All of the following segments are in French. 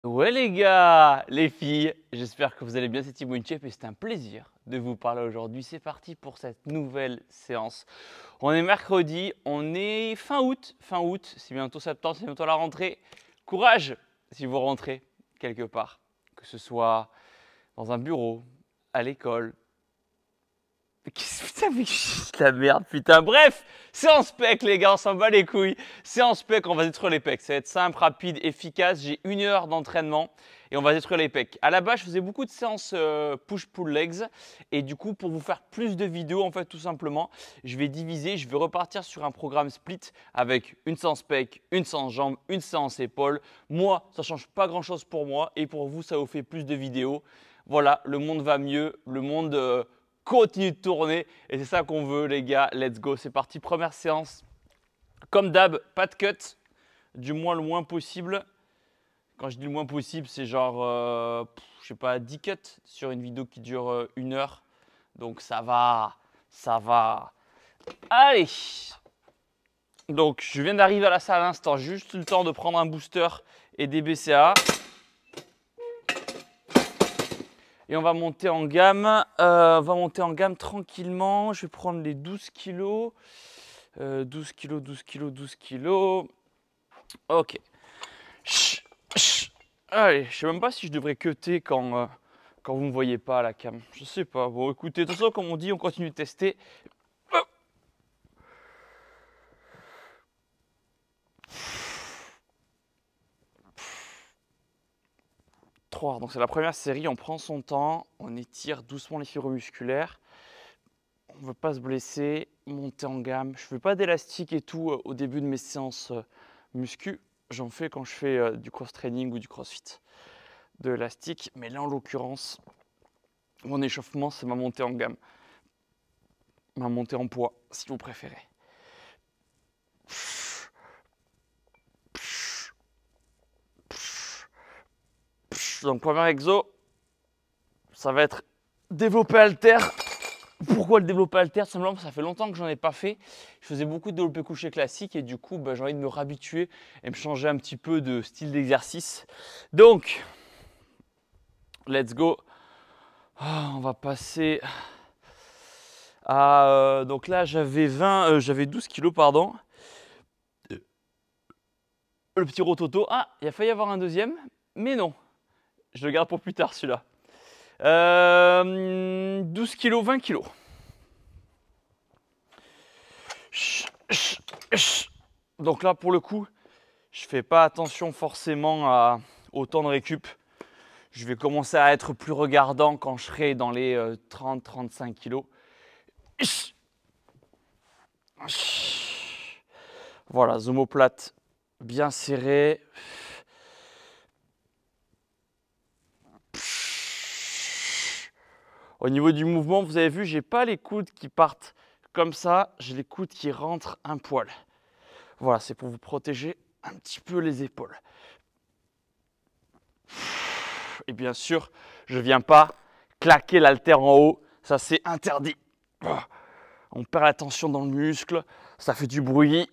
Ouais les gars, les filles, j'espère que vous allez bien, c'est Thibaut InShape et c'est un plaisir de vous parler aujourd'hui. C'est parti pour cette nouvelle séance. On est mercredi, on est fin août, c'est bientôt septembre, c'est bientôt la rentrée. Courage si vous rentrez quelque part, que ce soit dans un bureau, à l'école. Putain, mais la merde, putain. Bref, séance pec, les gars, on s'en bat les couilles. Séance pec, on va détruire les pecs. Ça va être simple, rapide, efficace. J'ai 1 heure d'entraînement et on va détruire les pecs. À la base, je faisais beaucoup de séances push-pull legs. Et du coup, pour vous faire plus de vidéos, en fait, tout simplement, je vais diviser. Je vais repartir sur un programme split avec une séance pec, une séance jambes, une séance épaules. Moi, ça ne change pas grand-chose pour moi. Et pour vous, ça vous fait plus de vidéos. Voilà, le monde va mieux. Le monde continue de tourner et c'est ça qu'on veut les gars, let's go, c'est parti, première séance. Comme d'hab, pas de cut, du moins le moins possible. Quand je dis le moins possible, c'est genre, je sais pas, 10 cuts sur une vidéo qui dure 1 heure. Donc ça va, ça va. Allez. Donc je viens d'arriver à la salle à l'instant, juste le temps de prendre un booster et des BCA. Et on va monter en gamme, tranquillement. Je vais prendre les 12 kilos. 12 kilos, 12 kilos, 12 kilos. Ok. Allez, je sais même pas si je devrais cutter quand vous ne me voyez pas à la cam. Je sais pas. Bon, écoutez, de toute façon, comme on dit, on continue de tester. 3. Donc c'est la première série, on prend son temps, on étire doucement les fibres musculaires. On ne veut pas se blesser, monter en gamme. Je ne fais pas d'élastique et tout au début de mes séances muscu. J'en fais quand je fais du cross-training ou du crossfit. De l'élastique, mais là en l'occurrence, mon échauffement, c'est ma montée en gamme. Ma montée en poids, si vous préférez. Donc premier exo, ça va être développé halter. Pourquoi le développé halter? Simplement parce que ça fait longtemps que j'en ai pas fait. Je faisais beaucoup de développé couché classique et du coup j'ai envie de me réhabituer et me changer un petit peu de style d'exercice. Donc, let's go. On va passer à... donc là j'avais 12 kilos pardon. Le petit rototo. Ah, il a failli y avoir un deuxième, mais non. Je le garde pour plus tard celui-là. 12 kilos, 20 kilos. Donc là, pour le coup, je fais pas attention forcément au temps de récup. Je vais commencer à être plus regardant quand je serai dans les 30-35 kilos. Voilà, omoplate bien serré. Au niveau du mouvement, vous avez vu, j'ai pas les coudes qui partent comme ça, j'ai les coudes qui rentrent un poil. Voilà, c'est pour vous protéger un petit peu les épaules. Et bien sûr, je ne viens pas claquer l'haltère en haut, ça c'est interdit. On perd la tension dans le muscle, ça fait du bruit.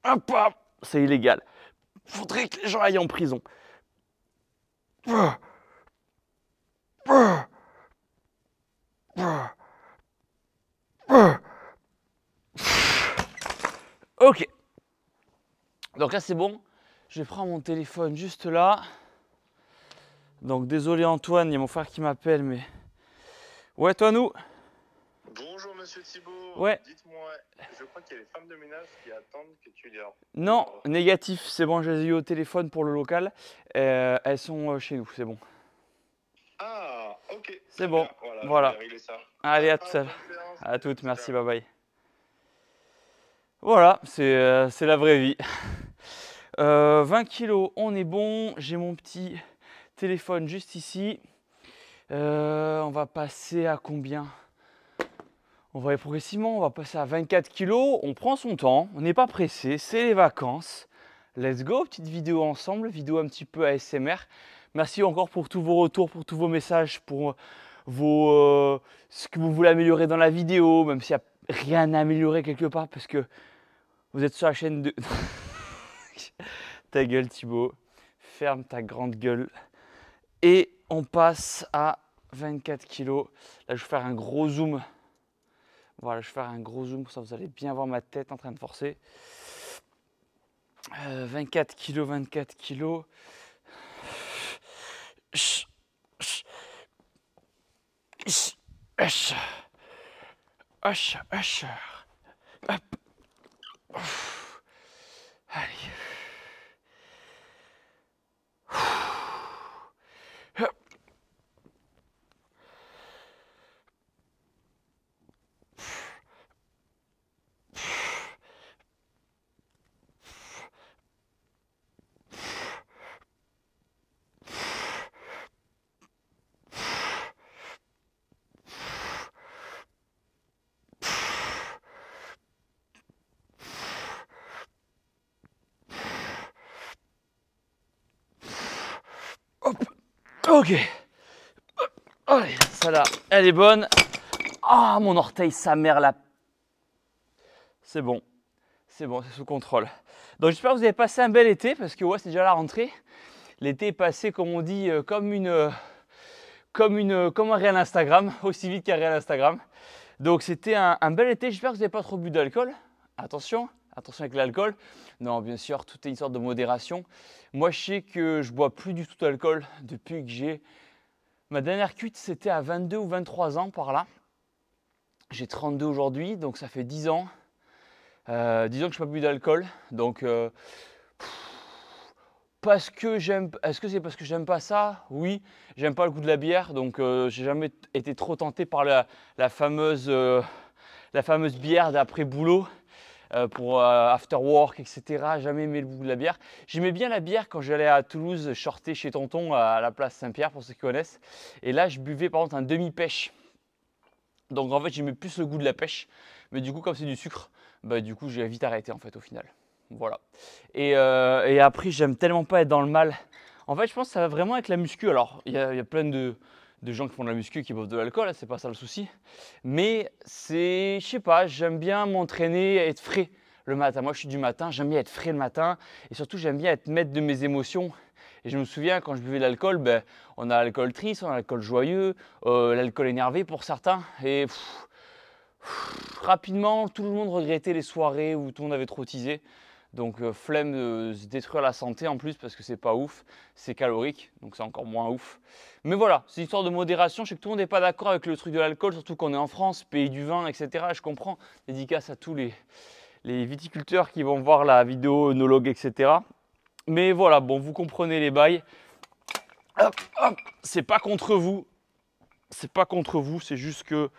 Hop, hop, c'est illégal. Il faudrait que les gens aillent en prison. Ok. Donc là c'est bon. Je vais prendre mon téléphone juste là. Donc désolé Antoine, il y a mon frère qui m'appelle, mais... Ouais, toi nous. Bonjour Monsieur Thibaut, Ouais. dites-moi, je crois qu'il y a les femmes de ménage qui attendent que tu leur... Non, négatif, c'est bon, je les ai eu au téléphone pour le local. Elles sont chez nous, c'est bon. Ah, ok. C'est bon, Bien. voilà. Je vais régler ça. Allez, à tout à Bonne séance. À toutes, merci, Ciao. bye bye. Voilà, c'est la vraie vie. 20 kilos, on est bon. J'ai mon petit téléphone juste ici. On va passer à combien? On va aller progressivement, on va passer à 24 kilos. On prend son temps, on n'est pas pressé, c'est les vacances. Let's go, petite vidéo ensemble, vidéo un petit peu ASMR. Merci encore pour tous vos retours, pour tous vos messages, pour ce que vous voulez améliorer dans la vidéo, même s'il n'y a rien à améliorer quelque part, parce que vous êtes sur la chaîne de... Ta gueule Thibaut, ferme ta grande gueule. Et on passe à 24 kg. Là, je vais faire un gros zoom. Voilà, je vais faire un gros zoom, comme ça vous allez bien voir ma tête en train de forcer. 24 kg, 24 kg. Hop. Allez. Hop. Ok. Allez, celle-là, elle est bonne. Ah, mon orteil, sa mère là. C'est bon, c'est sous contrôle. Donc j'espère que vous avez passé un bel été parce que ouais, c'est déjà la rentrée. L'été est passé, comme on dit, comme un réel Instagram, aussi vite qu'un réel Instagram. Donc c'était un bel été. J'espère que vous n'avez pas trop bu d'alcool. Attention, attention avec l'alcool. Non, bien sûr, tout est une sorte de modération. Moi, je sais que je bois plus du tout d'alcool depuis que j'ai... Ma dernière cuite, c'était à 22 ou 23 ans par là. J'ai 32 aujourd'hui, donc ça fait 10 ans. 10 ans que je n'ai pas bu d'alcool. Donc, parce que j'aime... Est-ce que c'est parce que j'aime pas ça? Oui, j'aime pas le goût de la bière. Donc, j'ai jamais été trop tenté par la fameuse bière d'après boulot. Pour after work, etc. Jamais aimé le goût de la bière. J'aimais bien la bière quand j'allais à Toulouse, shorter chez Tonton à la place Saint-Pierre, pour ceux qui connaissent. Et là, je buvais par exemple un demi-pêche. Donc en fait, j'aimais plus le goût de la pêche. Mais du coup, comme c'est du sucre, bah, du coup, j'ai vite arrêté en fait au final. Voilà. Et après, j'aime tellement pas être dans le mal. En fait, je pense que ça va vraiment avec la muscu. Alors, il y a plein de gens qui font de la muscu et qui boivent de l'alcool, c'est pas ça le souci. Mais c'est, je sais pas, j'aime bien m'entraîner, être frais le matin. Moi, je suis du matin, j'aime bien être frais le matin. Et surtout, j'aime bien être maître de mes émotions. Et je me souviens, quand je buvais de l'alcool, ben, on a l'alcool triste, on a l'alcool joyeux, l'alcool énervé pour certains. Et rapidement, tout le monde regrettait les soirées où tout le monde avait trop teasé. Donc flemme de se détruire la santé en plus parce que c'est pas ouf, c'est calorique, donc c'est encore moins ouf. Mais voilà, c'est une histoire de modération. Je sais que tout le monde n'est pas d'accord avec le truc de l'alcool, surtout qu'on est en France, pays du vin, etc. Je comprends. Dédicace à tous les viticulteurs qui vont voir la vidéo, œnologue, etc. Mais voilà, bon, vous comprenez les bails. Hop, hop, c'est pas contre vous. C'est pas contre vous, c'est juste que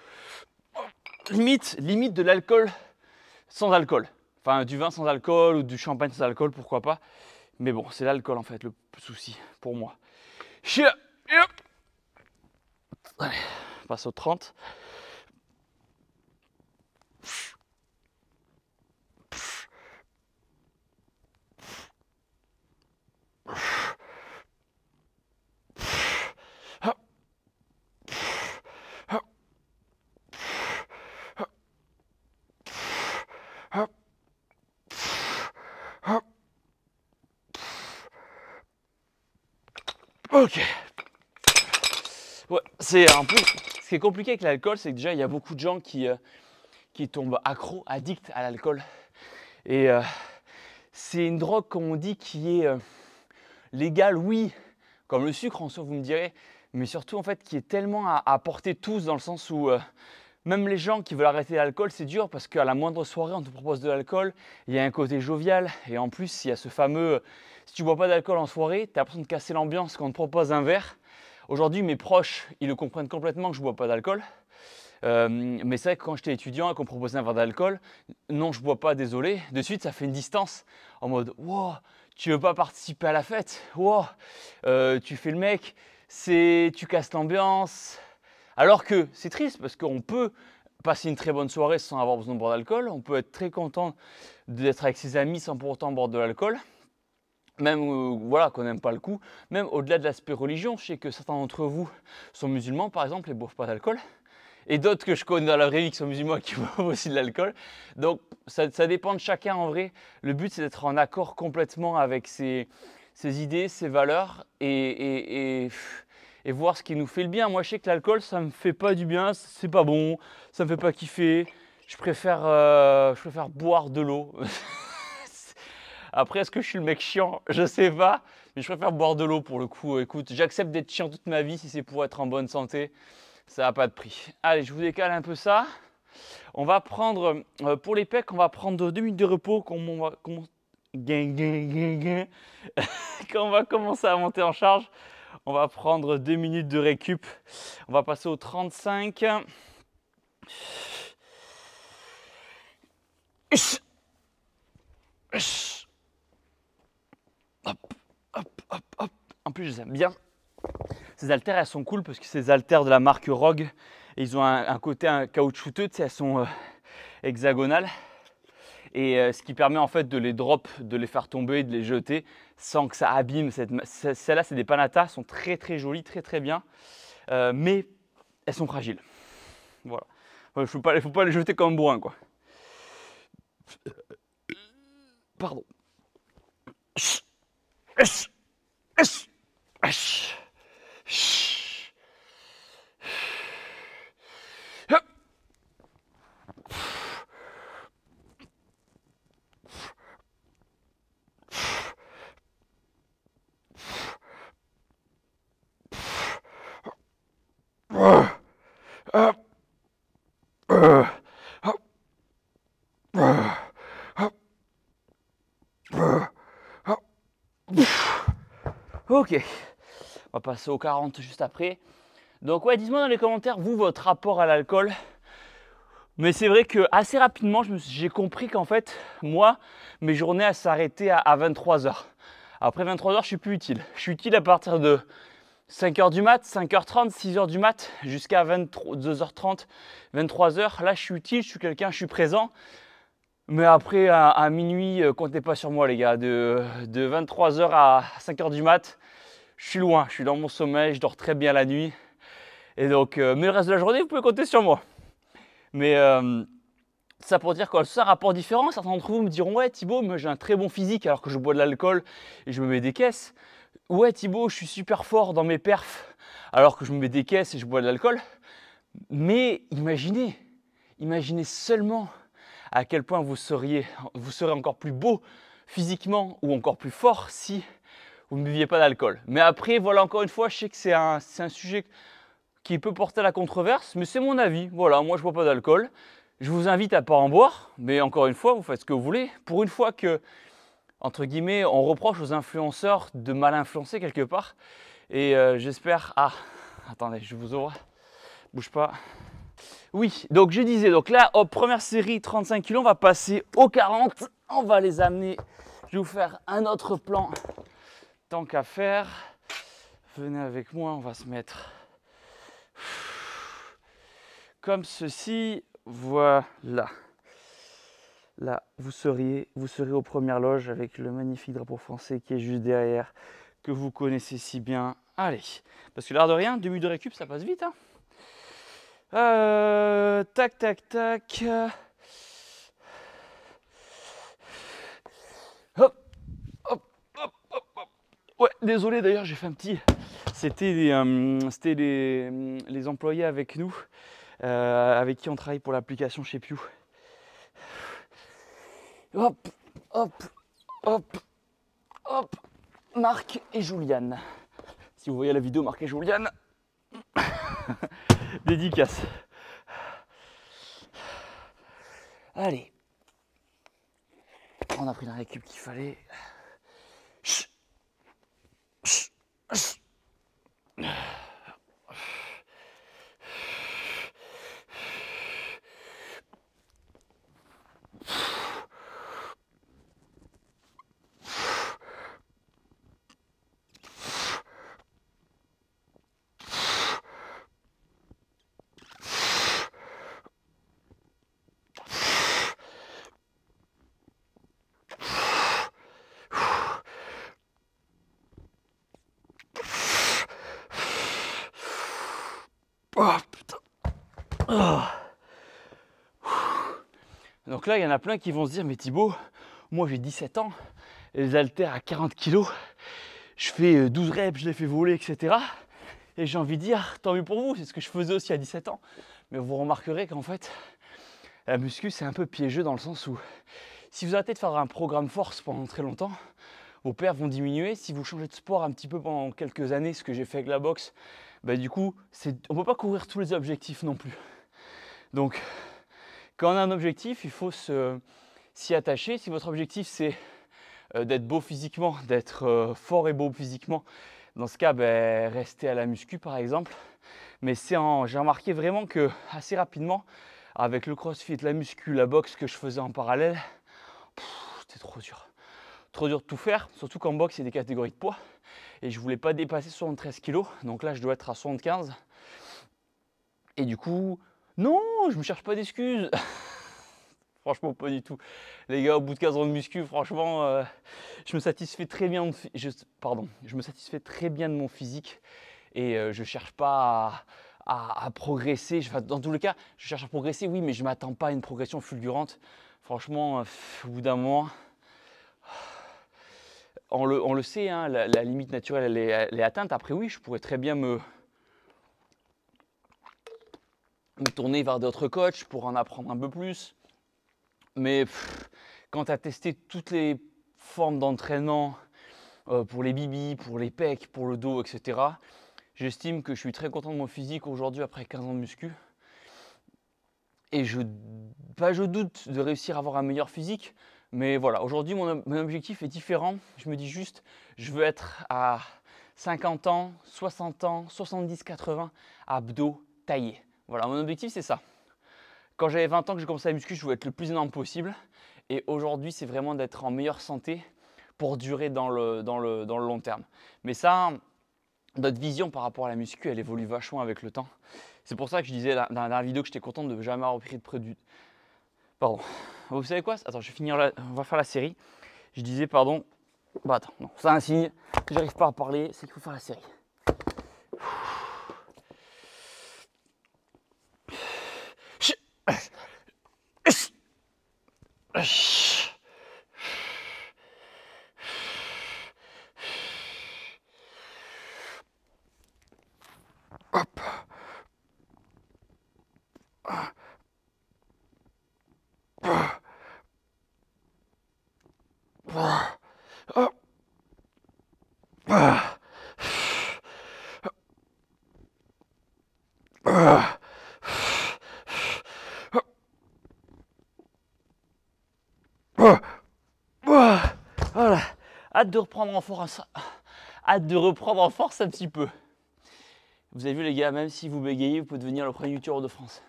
limite de l'alcool sans alcool. Enfin, du vin sans alcool ou du champagne sans alcool, pourquoi pas. Mais bon, c'est l'alcool en fait le souci pour moi. Allez, on passe au 30. Ok. Ouais, c'est un peu. Ce qui est compliqué avec l'alcool, c'est que déjà il y a beaucoup de gens qui tombent accros, addicts à l'alcool. Et c'est une drogue, comme on dit, qui est légale, oui, comme le sucre en soi, vous me direz, mais surtout en fait qui est tellement à porter tous dans le sens où même les gens qui veulent arrêter l'alcool, c'est dur parce qu'à la moindre soirée, on te propose de l'alcool, il y a un côté jovial et en plus, il y a ce fameux si tu bois pas d'alcool en soirée, tu as l'impression de casser l'ambiance quand on te propose un verre. Aujourd'hui, mes proches, ils le comprennent complètement que je bois pas d'alcool. Mais c'est vrai que quand j'étais étudiant et qu'on me proposait un verre d'alcool, non, je bois pas, désolé. De suite, ça fait une distance en mode wow, tu veux pas participer à la fête, wow, tu fais le mec, tu casses l'ambiance. Alors que c'est triste parce qu'on peut passer une très bonne soirée sans avoir besoin de boire d'alcool. On peut être très content d'être avec ses amis sans pour autant boire de l'alcool. Même voilà, qu'on n'aime pas le coup. Même au-delà de l'aspect religion, je sais que certains d'entre vous sont musulmans par exemple et ne boivent pas d'alcool. Et d'autres que je connais dans la vraie vie qui sont musulmans qui boivent aussi de l'alcool. Donc ça dépend de chacun en vrai. Le but c'est d'être en accord complètement avec ses ses idées, ses valeurs et voir ce qui nous fait le bien. Moi, je sais que l'alcool, ça me fait pas du bien, c'est pas bon, ça me fait pas kiffer. Je préfère boire de l'eau. Après, est-ce que je suis le mec chiant? Je sais pas, mais je préfère boire de l'eau pour le coup. Écoute, j'accepte d'être chiant toute ma vie si c'est pour être en bonne santé. Ça n'a pas de prix. Allez, je vous décale un peu ça. On va prendre, pour les pecs, on va prendre 2 minutes de repos. Quand on va commencer à monter en charge, on va prendre 2 minutes de récup. On va passer au 35. Hop, hop, hop, hop. En plus, je les aime bien. Ces haltères, elles sont cool parce que c'est des haltères de la marque Rogue. Et ils ont un côté caoutchouteux, tu sais, elles sont hexagonales. Et ce qui permet en fait de les drop, de les faire tomber, de les jeter sans que ça abîme. Celles-là, c'est des Panatta, sont très très jolies, très très bien. Mais elles sont fragiles. Voilà. Il ne faut pas les jeter comme bourrin, quoi. Pardon. Ok, on va passer au 40 juste après. Donc ouais, dites-moi dans les commentaires, vous, votre rapport à l'alcool. Mais c'est vrai que assez rapidement, j'ai compris qu'en fait, moi, mes journées, elles s'arrêtaient à 23h. Après 23h, je suis plus utile. Je suis utile à partir de 5h du mat, 5h30, 6h du mat, jusqu'à 22h30, 23h. Là, je suis utile, je suis quelqu'un, je suis présent. Mais après, à minuit, comptez pas sur moi, les gars. De 23h à 5h du mat, je suis loin, je suis dans mon sommeil, je dors très bien la nuit. Et donc, mais le reste de la journée, vous pouvez compter sur moi. Mais ça pour dire que c'est un rapport différent. Certains d'entre vous me diront, ouais Thibaut, moi j'ai un très bon physique alors que je bois de l'alcool et je me mets des caisses. Ouais Thibaut, je suis super fort dans mes perfs alors que je me mets des caisses et je bois de l'alcool. Mais imaginez seulement à quel point vous serez encore plus beau physiquement ou encore plus fort si vous ne buviez pas d'alcool. Mais après, voilà, encore une fois, je sais que c'est un sujet qui peut porter à la controverse, mais c'est mon avis. Voilà, moi je ne bois pas d'alcool. Je vous invite à ne pas en boire, mais encore une fois, vous faites ce que vous voulez. Pour une fois que, entre guillemets, on reproche aux influenceurs de mal influencer quelque part. Et j'espère... Ah, attendez, je vous ouvre. Bouge pas. Oui, donc je disais, donc là, hop, première série, 35 kg, on va passer aux 40. On va les amener. Je vais vous faire un autre plan. Tant qu'à faire, venez avec moi, on va se mettre comme ceci. Voilà. Là, vous serez aux premières loges avec le magnifique drapeau français qui est juste derrière, que vous connaissez si bien. Allez, parce que l'air de rien, 2 minutes de récup, ça passe vite, hein. Tac, tac, tac. Hop, hop, hop, hop, hop. Ouais, désolé d'ailleurs, j'ai fait un petit... C'était les employés avec nous, avec qui on travaille pour l'application chez Pew. Hop, hop, hop, hop. Marc et Juliane. Si vous voyez la vidéo, Marc et Juliane. Dédicace. Allez. On a pris la récup qu'il fallait. Oh putain. Oh. Donc là, il y en a plein qui vont se dire, mais Thibaut, moi j'ai 17 ans, et les haltères à 40 kg, je fais 12 reps, je les fais voler, etc. Et j'ai envie de dire, tant mieux pour vous, c'est ce que je faisais aussi à 17 ans. Mais vous remarquerez qu'en fait, la muscu, c'est un peu piégeux dans le sens où si vous arrêtez de faire un programme force pendant très longtemps, vos perfs vont diminuer. Si vous changez de sport un petit peu pendant quelques années, ce que j'ai fait avec la boxe, bah du coup, on ne peut pas couvrir tous les objectifs non plus. Donc, quand on a un objectif, il faut s'y attacher. Si votre objectif, c'est d'être beau physiquement, d'être fort et beau physiquement, dans ce cas, ben, restez à la muscu par exemple. Mais j'ai remarqué vraiment que assez rapidement, avec le crossfit, la muscu, la boxe que je faisais en parallèle, c'était trop dur. Trop dur de tout faire, surtout qu'en boxe, il y a des catégories de poids. Et je ne voulais pas dépasser 73 kg. Donc là, je dois être à 75. Et du coup, non, je ne me cherche pas d'excuses. Franchement, pas du tout. Les gars, au bout de 15 ans de muscu, franchement, je me satisfais très bien de mon physique. Et je ne cherche pas à progresser. Dans tous les cas, je cherche à progresser, oui, mais je ne m'attends pas à une progression fulgurante. Franchement, au bout d'un moment, on le sait, hein, la limite naturelle, elle est atteinte. Après, oui, je pourrais très bien me tourner vers d'autres coachs pour en apprendre un peu plus. Mais quand tu as testé toutes les formes d'entraînement pour les bibis, pour les pecs, pour le dos, etc., j'estime que je suis très content de mon physique aujourd'hui après 15 ans de muscu. Et je doute de réussir à avoir un meilleur physique. Mais voilà, aujourd'hui, mon objectif est différent. Je me dis juste, je veux être à 50 ans, 60 ans, 70, 80, abdos taillés. Voilà, mon objectif, c'est ça. Quand j'avais 20 ans que j'ai commencé la muscu, je voulais être le plus énorme possible. Et aujourd'hui, c'est vraiment d'être en meilleure santé pour durer dans le long terme. Mais ça, notre vision par rapport à la muscu, elle évolue vachement avec le temps. C'est pour ça que je disais dans la dernière vidéo que j'étais content de ne jamais avoir pris de produit. Pardon. Vous savez quoi? Attends, je vais finir on va faire la série. Je disais, pardon. Bah attends, non, c'est un signe. J'arrive pas à parler, c'est qu'il faut faire la série. Hop. Voilà. Hâte de reprendre en force. Hâte de reprendre en force un petit peu. Vous avez vu les gars, même si vous bégayez, vous pouvez devenir le premier youtubeur de France.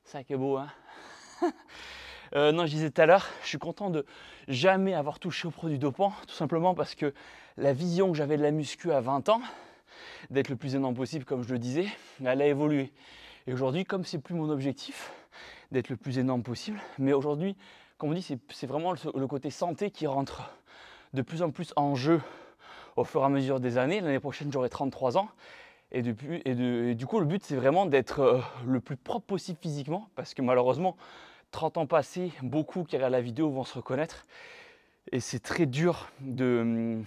Ça qui est beau, hein. Non, je disais tout à l'heure, je suis content de jamais avoir touché aux produits dopants, tout simplement parce que la vision que j'avais de la muscu à 20 ans, d'être le plus énorme possible, comme je le disais, elle a évolué. Et aujourd'hui, comme c'est plus mon objectif d'être le plus énorme possible, mais aujourd'hui, comme on dit, c'est vraiment le côté santé qui rentre de plus en plus en jeu au fur et à mesure des années. L'année prochaine, j'aurai 33 ans. Et du coup, le but, c'est vraiment d'être le plus propre possible physiquement, parce que malheureusement, 30 ans passés, beaucoup qui regardent la vidéo vont se reconnaître. Et c'est très dur de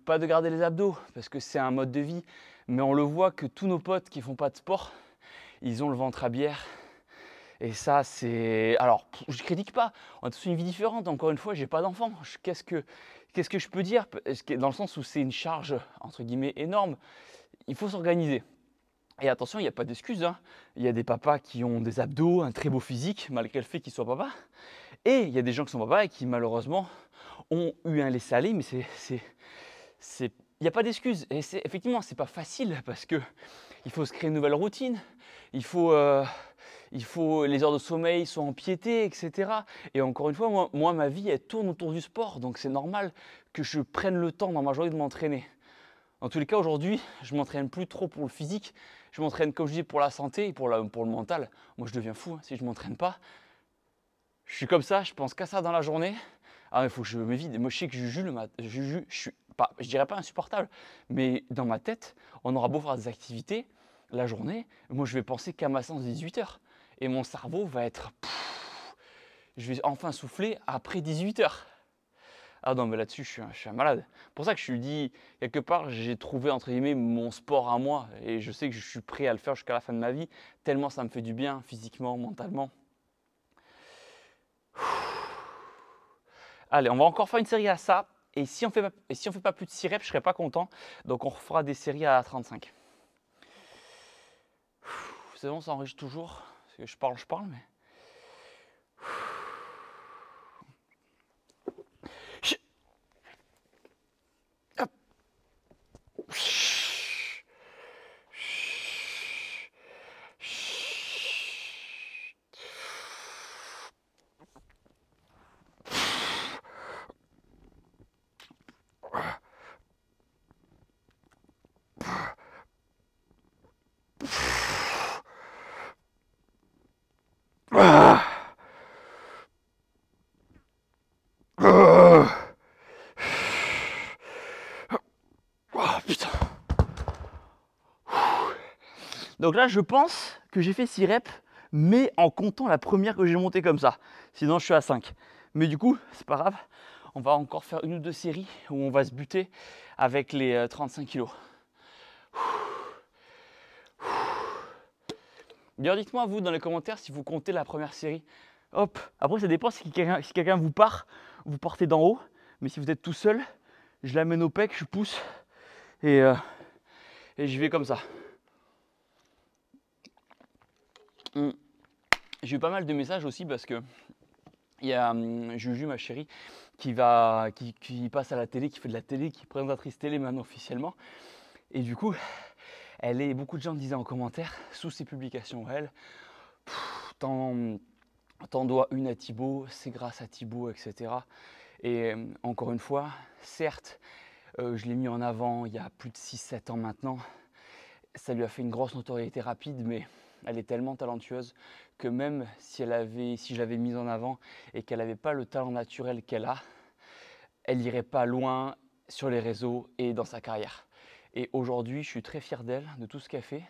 pas de garder les abdos, parce que c'est un mode de vie. Mais on le voit que tous nos potes qui font pas de sport, ils ont le ventre à bière. Et ça, c'est... Alors, je critique pas, on a tous une vie différente. Encore une fois, j'ai pas d'enfant. Qu'est-ce que je peux dire? Dans le sens où c'est une charge, entre guillemets, énorme. Il faut s'organiser. Et attention, il n'y a pas d'excuses, hein. Il y a des papas qui ont des abdos, un très beau physique, malgré le fait qu'ils soient papas. Et il y a des gens qui sont papas et qui, malheureusement, ont eu un laisser-aller. Mais il n'y a pas d'excuses. Et effectivement, c'est pas facile parce que il faut se créer une nouvelle routine. Les heures de sommeil sont empiétées, etc. Et encore une fois, moi, ma vie, elle tourne autour du sport. Donc c'est normal que je prenne le temps dans ma journée de m'entraîner. Dans tous les cas, aujourd'hui, je ne m'entraîne plus trop pour le physique. Je m'entraîne, comme je dis, pour la santé et pour le mental. Moi, je deviens fou hein, si je ne m'entraîne pas. Je suis comme ça, je pense qu'à ça dans la journée. Ah, il faut que je me vide. Moi, je sais que je suis pas, je dirais pas insupportable, mais dans ma tête, on aura beau faire des activités la journée. Moi, je vais penser qu'à ma séance de 18h. Et mon cerveau va être... je vais enfin souffler après 18h. Ah non, mais là-dessus, je suis un malade. C'est pour ça que je lui dis, quelque part, j'ai trouvé, entre guillemets, mon sport à moi. Et je sais que je suis prêt à le faire jusqu'à la fin de ma vie, tellement ça me fait du bien, physiquement, mentalement. Allez, on va encore faire une série à ça. Et si on fait pas plus de 6 reps, je serai pas content. Donc on refera des séries à 35. C'est bon, ça enregistre toujours. Parce que je parle, mais. Hop. Oh putain. Donc là, je pense que j'ai fait 6 reps, mais en comptant la première que j'ai montée comme ça. Sinon, je suis à 5. Mais du coup, c'est pas grave. On va encore faire une ou deux séries où on va se buter avec les 35 kilos. D'ailleurs, dites-moi vous dans les commentaires si vous comptez la première série. Hop. Après, ça dépend si quelqu'un vous part, vous partez d'en haut. Mais si vous êtes tout seul, je l'amène au pec, je pousse et j'y vais comme ça. J'ai eu pas mal de messages aussi parce que il y a Juju, ma chérie, qui passe à la télé, qui fait de la télé, qui est présentatrice télé maintenant officiellement. Et du coup, beaucoup de gens disaient en commentaire, sous ses publications, elle, t'en dois une à Thibaut, c'est grâce à Thibaut, etc. Et encore une fois, certes, je l'ai mis en avant il y a plus de 6-7 ans maintenant. Ça lui a fait une grosse notoriété rapide, mais elle est tellement talentueuse que même si je l'avais mise en avant et qu'elle n'avait pas le talent naturel qu'elle a, elle n'irait pas loin sur les réseaux et dans sa carrière. Et aujourd'hui, je suis très fier d'elle, de tout ce qu'elle fait,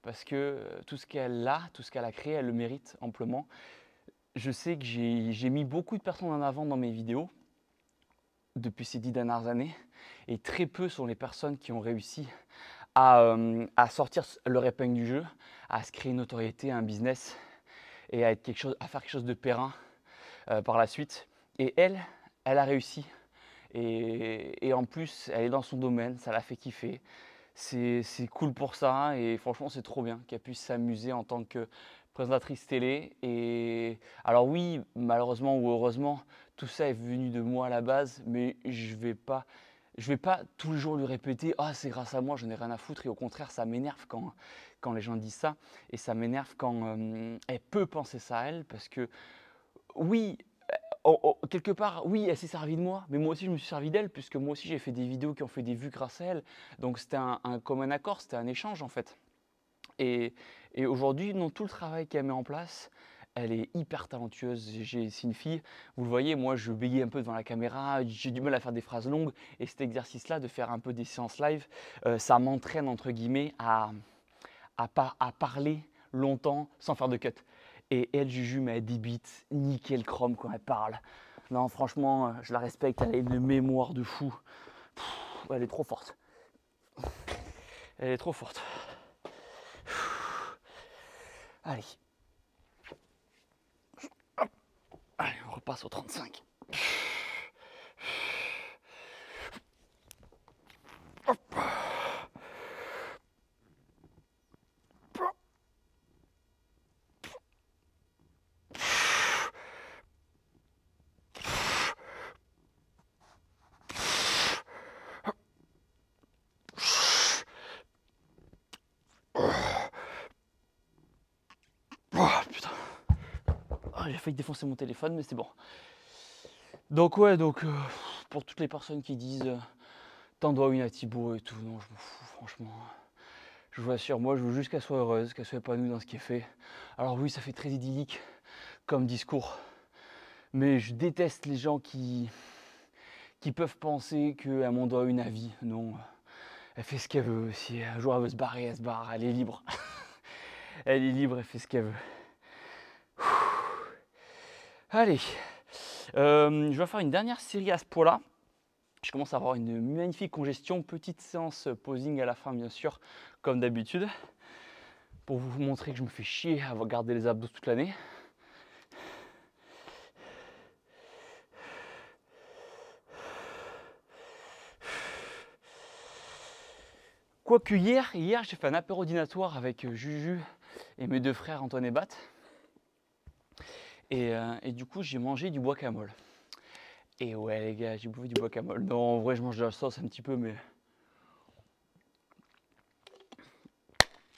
parce que tout ce qu'elle a créé, elle le mérite amplement. Je sais que j'ai mis beaucoup de personnes en avant dans mes vidéos depuis ces 10 dernières années, et très peu sont les personnes qui ont réussi à sortir leur épingle du jeu, à se créer une notoriété, un business et à faire quelque chose de périn par la suite. Et elle a réussi. Et en plus, elle est dans son domaine, ça la fait kiffer. C'est cool pour ça et franchement, c'est trop bien qu'elle puisse s'amuser en tant que présentatrice télé. Et alors oui, malheureusement ou heureusement, tout ça est venu de moi à la base, mais je vais pas tous les jours lui répéter « Ah, c'est grâce à moi, je n'ai rien à foutre ». Et au contraire, ça m'énerve quand les gens disent ça. Et ça m'énerve quand elle peut penser ça à elle. Parce que oui, quelque part, oui, elle s'est servie de moi. Mais moi aussi, je me suis servi d'elle. Puisque moi aussi, j'ai fait des vidéos qui ont fait des vues grâce à elle. Donc c'était un commun accord, c'était un échange en fait. Et aujourd'hui, dans tout le travail qu'elle met en place, elle est hyper talentueuse. C'est une fille, vous le voyez, moi je bégaye un peu devant la caméra, j'ai du mal à faire des phrases longues. Et cet exercice-là, de faire un peu des séances live, ça m'entraîne entre guillemets à parler longtemps sans faire de cut. Et elle, Juju, mais elle débite nickel chrome quand elle parle. Non, franchement, je la respecte, elle a une mémoire de fou. Elle est trop forte. Elle est trop forte. Allez. Hop. Allez, on repasse au 35. Hop. Oh putain. Oh, j'ai failli défoncer mon téléphone, mais c'est bon. Donc ouais, pour toutes les personnes qui disent t'en dois une à Thibaut et tout, non, je m'en fous, franchement. Je vous assure, moi je veux juste qu'elle soit heureuse, qu'elle soit épanouie dans ce qui est fait. Alors oui, ça fait très idyllique comme discours, mais je déteste les gens qui peuvent penser qu'elle m'en doit une à vie. Non, elle fait ce qu'elle veut. Si un jour elle veut se barrer, elle se barre, elle est libre. Elle est libre, elle fait ce qu'elle veut. Allez, je vais faire une dernière série à ce poids-là. Je commence à avoir une magnifique congestion. Petite séance posing à la fin, bien sûr, comme d'habitude, pour vous montrer que je me fais chier à garder les abdos toute l'année. Quoique hier j'ai fait un apéro dînatoire avec Juju et mes deux frères Antoine et Bat. Et du coup, j'ai mangé du guacamole. Et ouais, les gars, j'ai bouffé du guacamole. Non, en vrai, je mange de la sauce un petit peu, mais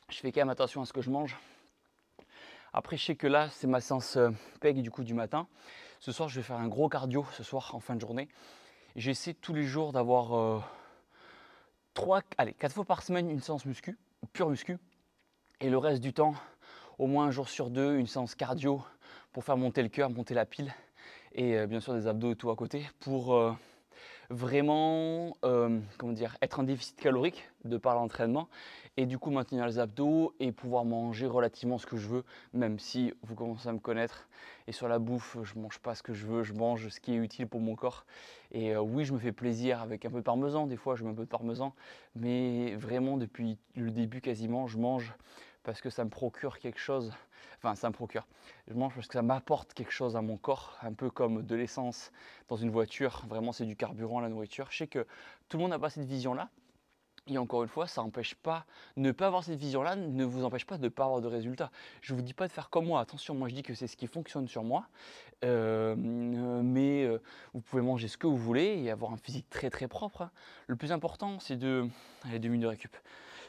je fais quand même attention à ce que je mange. Après, je sais que là, c'est ma séance PEG du coup du matin. Ce soir, je vais faire un gros cardio ce soir en fin de journée. J'essaie tous les jours d'avoir 4 fois par semaine une séance muscu, pure muscu. Et le reste du temps, au moins un jour sur deux, une séance cardio pour faire monter le cœur, monter la pile. Et bien sûr des abdos et tout à côté pour vraiment être en déficit calorique de par l'entraînement et du coup maintenir les abdos et pouvoir manger relativement ce que je veux, même si vous commencez à me connaître. Et sur la bouffe, je mange pas ce que je veux, je mange ce qui est utile pour mon corps. Et oui, je me fais plaisir avec un peu de parmesan, des fois je mets un peu de parmesan, mais vraiment depuis le début quasiment, je mange parce que ça me procure quelque chose. Enfin, ça me procure. Je mange parce que ça m'apporte quelque chose à mon corps, un peu comme de l'essence dans une voiture. Vraiment, c'est du carburant, la nourriture. Je sais que tout le monde n'a pas cette vision-là. Et encore une fois, ça n'empêche pas, ne pas avoir cette vision-là ne vous empêche pas de ne pas avoir de résultats. Je ne vous dis pas de faire comme moi. Attention, moi je dis que c'est ce qui fonctionne sur moi. Mais vous pouvez manger ce que vous voulez et avoir un physique très très propre. Hein. Le plus important, c'est de... Allez, 2 minutes de récup.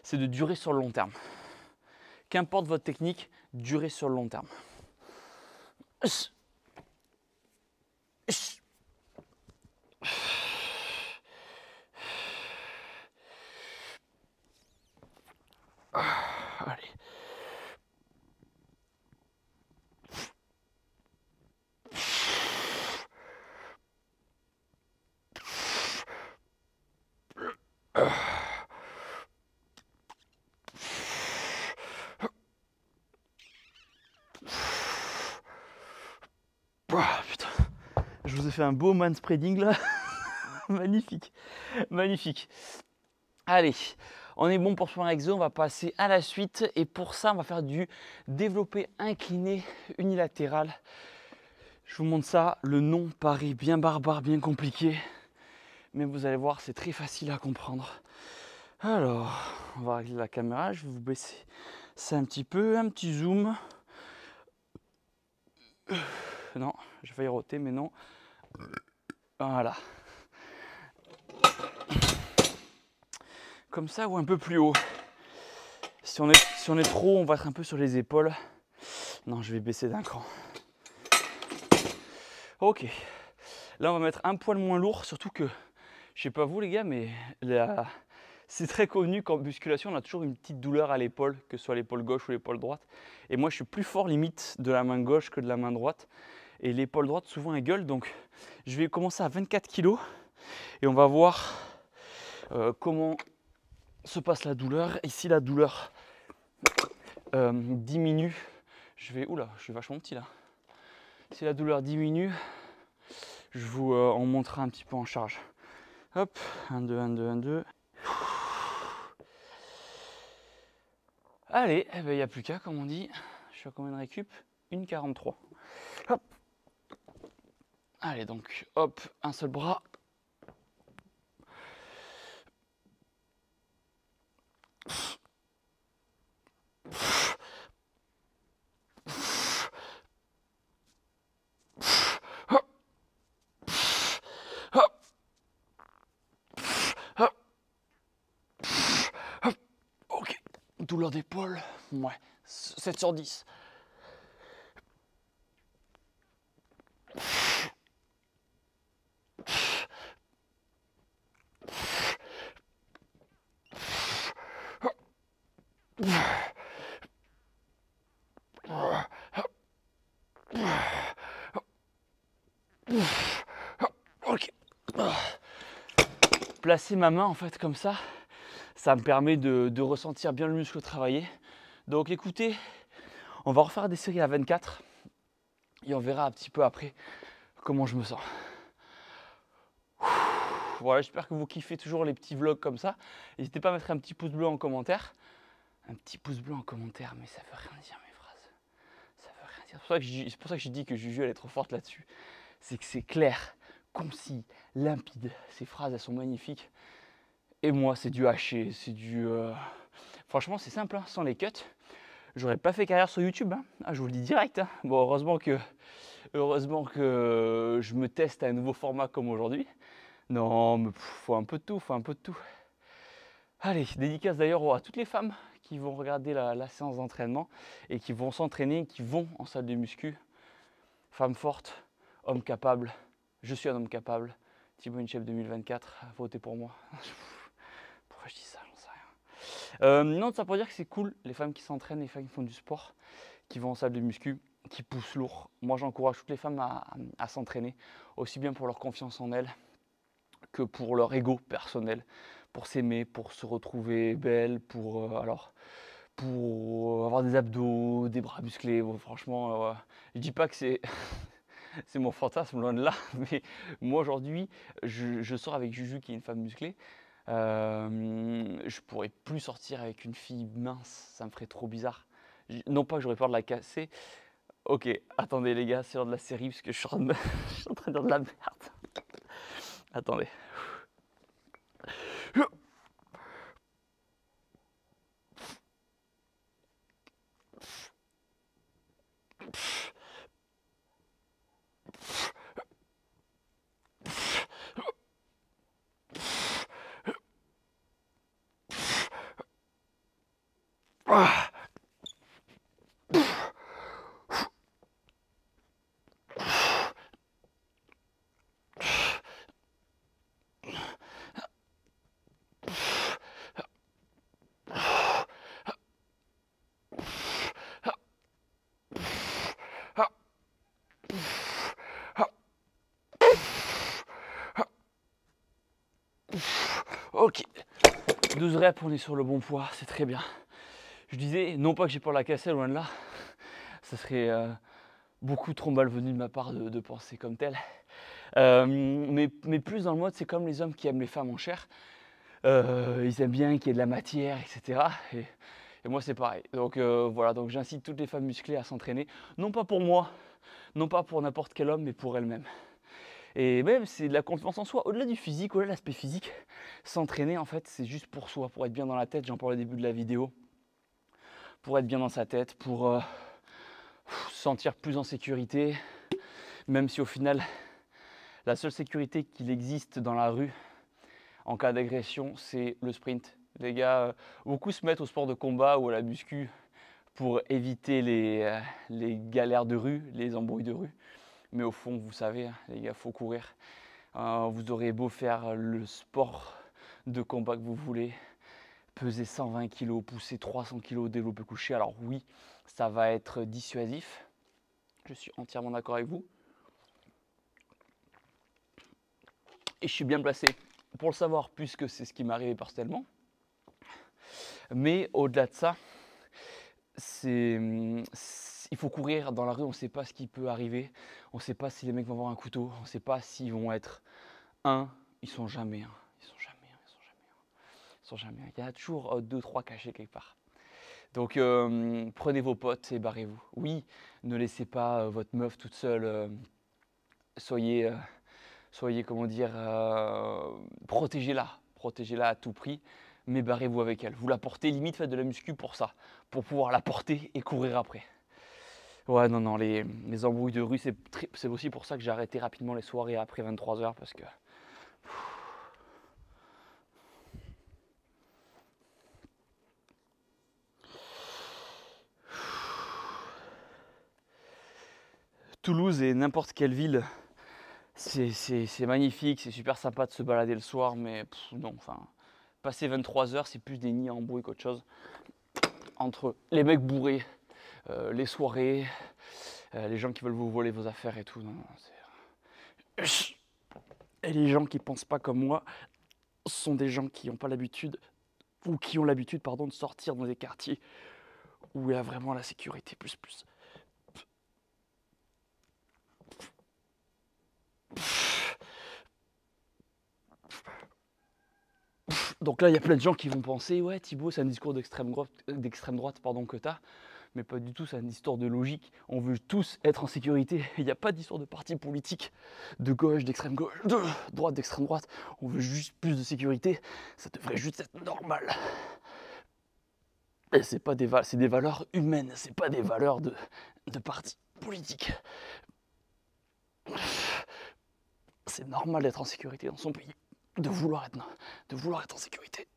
C'est de durer sur le long terme. Qu'importe votre technique, durez sur le long terme. Allez. Oh, putain, je vous ai fait un beau manspreading là. Magnifique, magnifique. Allez, on est bon pour ce premier exo, on va passer à la suite. Et pour ça, on va faire du développé incliné unilatéral. Je vous montre ça, le nom paraît bien barbare, bien compliqué. Mais vous allez voir, c'est très facile à comprendre. Alors, on va régler la caméra, je vais vous baisser ça un petit peu, un petit zoom. Non, j'ai failli roter, mais non. Voilà. Comme ça ou un peu plus haut. Si on est trop, on va être un peu sur les épaules. Non, je vais baisser d'un cran. Ok. Là, on va mettre un poil moins lourd, surtout que, je sais pas vous les gars, mais c'est très connu qu'en musculation, on a toujours une petite douleur à l'épaule, que ce soit l'épaule gauche ou l'épaule droite. Et moi, je suis plus fort limite de la main gauche que de la main droite. Et l'épaule droite, souvent, elle gueule. Donc, je vais commencer à 24 kg et on va voir comment se passe la douleur. Et si la douleur diminue, oula, je suis vachement petit là. Si la douleur diminue, je vous en montrerai un petit peu en charge. Hop, 1, 2, 1, 2, 1, 2. Allez, il n'y a plus qu'à, comme on dit. Je suis à combien de récup? 1,43. Hop. Allez, donc, hop, un seul bras. Ok, douleur d'épaule, ouais, 7 sur 10. Ok. Placer ma main en fait comme ça me permet de ressentir bien le muscle travailler. Donc écoutez, on va refaire des séries à 24 et on verra un petit peu après comment je me sens. Voilà, j'espère que vous kiffez toujours les petits vlogs comme ça. N'hésitez pas à mettre un petit pouce bleu en commentaire. Un petit pouce bleu en commentaire, mais ça veut rien dire mes phrases. Ça veut rien dire. C'est pour ça que j'ai dit que Juju elle est trop forte là-dessus. C'est que c'est clair, concis, limpide. Ces phrases elles sont magnifiques. Et moi c'est du haché, c'est du... Franchement c'est simple, hein, sans les cuts. J'aurais pas fait carrière sur YouTube, hein. Ah, je vous le dis direct. Hein. Bon, heureusement que je me teste à un nouveau format comme aujourd'hui. Non, mais faut un peu de tout, faut un peu de tout. Allez, dédicace d'ailleurs à toutes les femmes qui vont regarder la séance d'entraînement et qui vont s'entraîner, qui vont en salle de muscu. Femmes fortes, hommes capables. Je suis un homme capable. Thibaut InShape 2024, votez pour moi. Pourquoi je dis ça? J'en sais rien. Non, ça pour dire que c'est cool, les femmes qui s'entraînent, les femmes qui font du sport, qui vont en salle de muscu, qui poussent lourd. Moi, j'encourage toutes les femmes à s'entraîner, aussi bien pour leur confiance en elles que pour leur ego personnel, pour s'aimer, pour se retrouver belle, pour avoir des abdos, des bras musclés. Bon, franchement, je dis pas que c'est c'est mon fantasme, loin de là, mais moi aujourd'hui, je sors avec Juju qui est une femme musclée. Je pourrais plus sortir avec une fille mince, ça me ferait trop bizarre. Non pas que j'aurais peur de la casser. Ok, attendez les gars, c'est l'heure de la série parce que je suis en train de dire de la merde. Attendez. Ok, 12 reps, on est sur le bon poids, c'est très bien. Je disais, non pas que j'ai peur de la casser, loin de là, ça serait beaucoup trop malvenu de ma part de penser comme tel. Mais plus dans le mode, c'est comme les hommes qui aiment les femmes en chair. Ils aiment bien qu'il y ait de la matière, etc. Et moi, c'est pareil. Donc voilà, donc j'incite toutes les femmes musclées à s'entraîner, non pas pour moi, non pas pour n'importe quel homme, mais pour elles-mêmes. Et même, c'est de la confiance en soi. Au-delà du physique, au-delà de l'aspect physique, s'entraîner, en fait, c'est juste pour soi, pour être bien dans la tête. J'en parlais au début de la vidéo. Pour être bien dans sa tête, pour se sentir plus en sécurité. Même si au final, la seule sécurité qu'il existe dans la rue, en cas d'agression, c'est le sprint. Les gars, beaucoup se mettent au sport de combat ou à la muscu pour éviter les galères de rue, les embrouilles de rue. Mais au fond, vous savez, les gars, il faut courir. Vous aurez beau faire le sport de combat que vous voulez, peser 120 kg, pousser 300 kg, développer couché. Alors oui, ça va être dissuasif. Je suis entièrement d'accord avec vous. Et je suis bien placé pour le savoir, puisque c'est ce qui m'est arrivé personnellement. Mais au-delà de ça, il faut courir dans la rue, on ne sait pas ce qui peut arriver, on ne sait pas si les mecs vont avoir un couteau, on ne sait pas s'ils vont être ils sont jamais un, ils sont jamais un, ils sont jamais un, ils sont jamais un. Il y a toujours 2-3 cachés quelque part. Donc prenez vos potes et barrez-vous. Oui, ne laissez pas votre meuf toute seule, soyez comment dire, protégez-la à tout prix. Mais barrez-vous avec elle. Vous la portez, limite faites de la muscu pour ça, pour pouvoir la porter et courir après. Ouais, non, les embrouilles de rue, c'est aussi pour ça que j'ai arrêté rapidement les soirées après 23h parce que... Toulouse et n'importe quelle ville, c'est magnifique, c'est super sympa de se balader le soir, mais non, enfin, passer 23h, c'est plus des nids à embrouille qu'autre chose. Entre les mecs bourrés, les soirées, les gens qui veulent vous voler vos affaires et tout. Non, et les gens qui pensent pas comme moi sont des gens qui n'ont pas l'habitude, ou qui ont l'habitude, pardon, de sortir dans des quartiers où il y a vraiment la sécurité plus. Donc là, il y a plein de gens qui vont penser, ouais, Thibaut, c'est un discours d'extrême droite pardon, que tu as. Mais pas du tout, c'est une histoire de logique. On veut tous être en sécurité. Il n'y a pas d'histoire de parti politique de gauche, d'extrême gauche, de droite, d'extrême droite. On veut juste plus de sécurité. Ça devrait juste être normal. Et c'est des valeurs humaines, c'est pas des valeurs de parti politique. C'est normal d'être en sécurité dans son pays, de vouloir être en sécurité.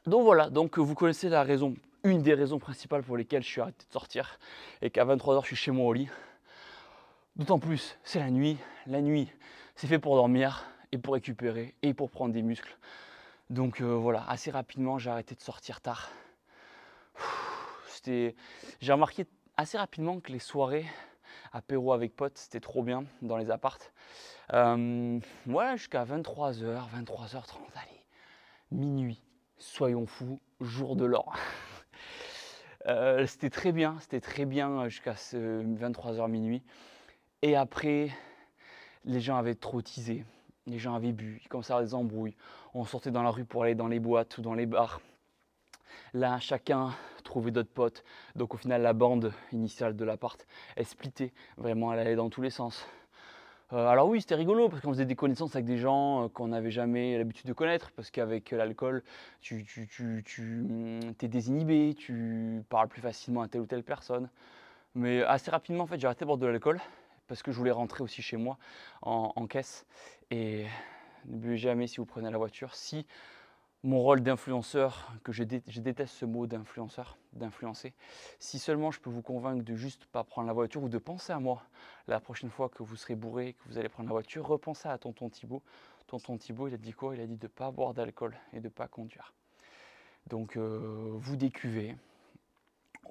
Donc voilà, donc vous connaissez la raison, une des raisons principales pour lesquelles je suis arrêté de sortir et qu'à 23h je suis chez moi au lit. D'autant plus, c'est la nuit. La nuit, c'est fait pour dormir et pour récupérer et pour prendre des muscles. Donc voilà, assez rapidement, j'ai arrêté de sortir tard. J'ai remarqué assez rapidement que les soirées apéro avec potes, c'était trop bien dans les appartes. Ouais, jusqu'à 23h, 23h30, allez, minuit, soyons fous, jour de l'or. C'était très bien jusqu'à 23h minuit. Et après, les gens avaient trop teasé, les gens avaient bu, il commençait à avoir des embrouilles. On sortait dans la rue pour aller dans les boîtes ou dans les bars. Là, chacun trouvait d'autres potes. Donc au final, la bande initiale de l'appart, elle splittait. Vraiment, elle allait dans tous les sens. Alors oui, c'était rigolo parce qu'on faisait des connaissances avec des gens qu'on n'avait jamais l'habitude de connaître. Parce qu'avec l'alcool, tu t'es désinhibé, tu parles plus facilement à telle ou telle personne. Mais assez rapidement, en fait, j'ai arrêté de boire de l'alcool parce que je voulais rentrer aussi chez moi en caisse. Et ne buvez jamais si vous prenez la voiture. Si mon rôle d'influenceur, que je déteste ce mot d'influenceur, d'influencer. Si seulement je peux vous convaincre de juste pas prendre la voiture ou de penser à moi la prochaine fois que vous serez bourré, que vous allez prendre la voiture, repensez à tonton Thibaut. Tonton Thibaut, il a dit quoi? Il a dit de ne pas boire d'alcool et de ne pas conduire. Donc vous décuvez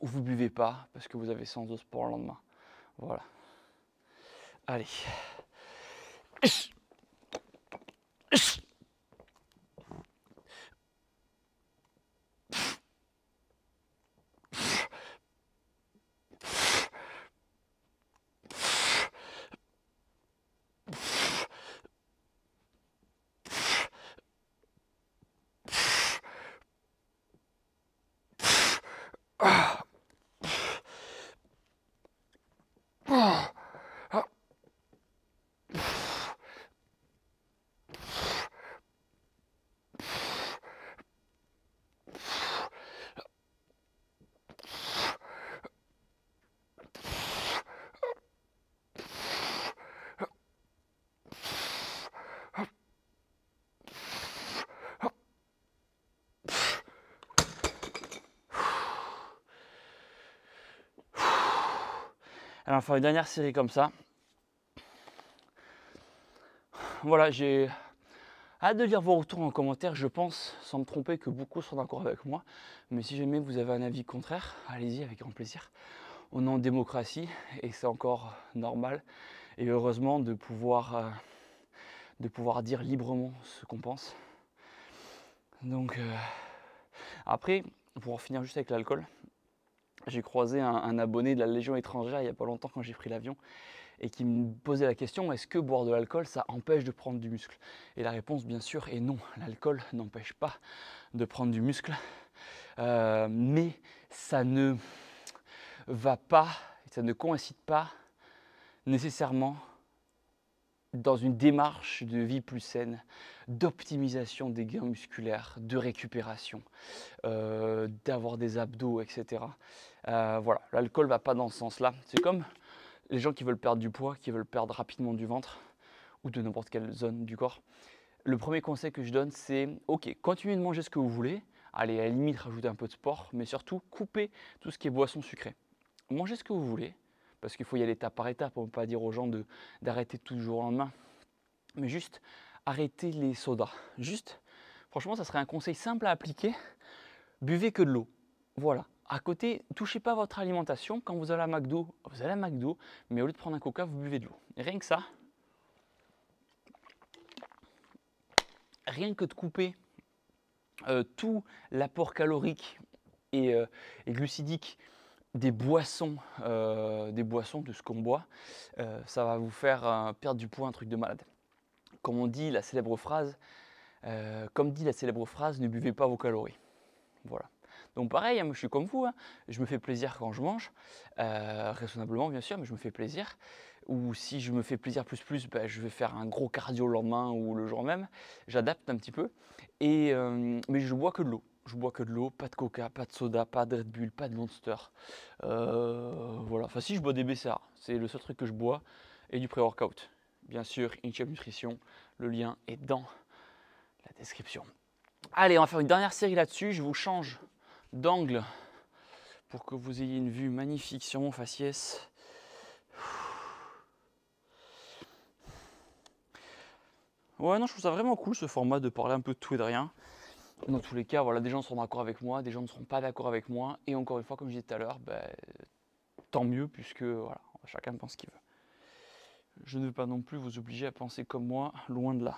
ou vous buvez pas parce que vous avez séance de sport le lendemain. Voilà. Allez. Alors, on va faire une dernière série comme ça. Voilà, j'ai hâte de lire vos retours en commentaire. Je pense, sans me tromper, que beaucoup sont d'accord avec moi. Mais si jamais vous avez un avis contraire, allez-y avec grand plaisir. On est en démocratie et c'est encore normal et heureusement de pouvoir dire librement ce qu'on pense. Donc après, pour en finir juste avec l'alcool, j'ai croisé un abonné de la Légion étrangère il n'y a pas longtemps quand j'ai pris l'avion et qui me posait la question, est-ce que boire de l'alcool, ça empêche de prendre du muscle? Et la réponse, bien sûr, est non. L'alcool n'empêche pas de prendre du muscle, mais ça ne va pas, ça ne coïncide pas nécessairement dans une démarche de vie plus saine, d'optimisation des gains musculaires, de récupération, d'avoir des abdos, etc. Voilà, l'alcool ne va pas dans ce sens-là. C'est comme les gens qui veulent perdre du poids, qui veulent perdre rapidement du ventre ou de n'importe quelle zone du corps. Le premier conseil que je donne, c'est ok, continuez de manger ce que vous voulez. Allez, à la limite, rajoutez un peu de sport, mais surtout, coupez tout ce qui est boisson sucrée. Mangez ce que vous voulez, parce qu'il faut y aller étape par étape. On ne peut pas dire aux gens d'arrêter tout du jour au lendemain. Mais juste, arrêtez les sodas. Juste, franchement, ça serait un conseil simple à appliquer. Buvez que de l'eau. Voilà. À côté, touchez pas votre alimentation. Quand vous allez à McDo, vous allez à McDo, mais au lieu de prendre un coca, vous buvez de l'eau. Et rien que ça, rien que de couper tout l'apport calorique et glucidique des boissons de ce qu'on boit, ça va vous faire perdre du poids, un truc de malade. Comme on dit la célèbre phrase, ne buvez pas vos calories. Voilà. Donc pareil, hein, moi je suis comme vous, hein, je me fais plaisir quand je mange, raisonnablement bien sûr, mais je me fais plaisir. Ou si je me fais plaisir plus, ben, je vais faire un gros cardio le lendemain ou le jour même. J'adapte un petit peu. Mais je bois que de l'eau. Je bois que de l'eau, pas de coca, pas de soda, pas de Red Bull, pas de Monster. Voilà. Enfin si, je bois des BCA, c'est le seul truc que je bois. Et du pré-workout. Bien sûr, InShape Nutrition, le lien est dans la description. Allez, on va faire une dernière série là-dessus. Je vous change d'angle pour que vous ayez une vue magnifique sur mon faciès. Ouais, non, je trouve ça vraiment cool ce format de parler un peu de tout et de rien. Dans tous les cas, voilà, des gens seront d'accord avec moi, des gens ne seront pas d'accord avec moi. Et encore une fois, comme je disais tout à l'heure, ben, tant mieux puisque voilà, chacun pense ce qu'il veut. Je ne veux pas non plus vous obliger à penser comme moi, loin de là.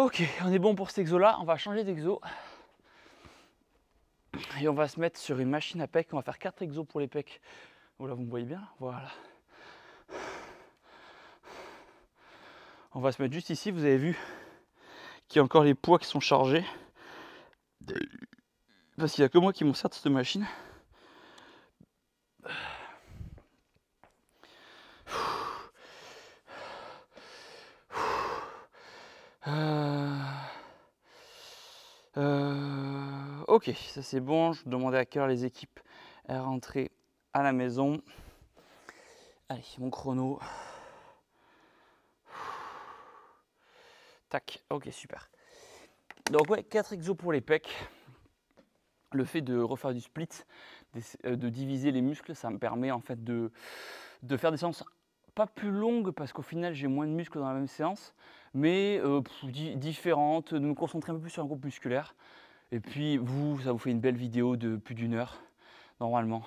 Ok, on est bon pour cet exo là, on va changer d'exo. Et on va se mettre sur une machine à pec, on va faire 4 exos pour les pecs. Voilà, vous me voyez bien, voilà. On va se mettre juste ici, vous avez vu qu'il y a encore les poids qui sont chargés. Parce qu'il n'y a que moi qui m'en sers de cette machine. Ok, ça c'est bon. Je demandais à quelle heure les équipes rentraient à la maison. Allez, mon chrono. Tac, ok, super. Donc ouais, 4 exos pour les pecs. Le fait de refaire du split, de diviser les muscles, ça me permet en fait de faire des séances pas plus longues parce qu'au final j'ai moins de muscles dans la même séance, mais différentes, de me concentrer un peu plus sur un groupe musculaire. Et puis ça vous fait une belle vidéo de plus d'1 heure normalement.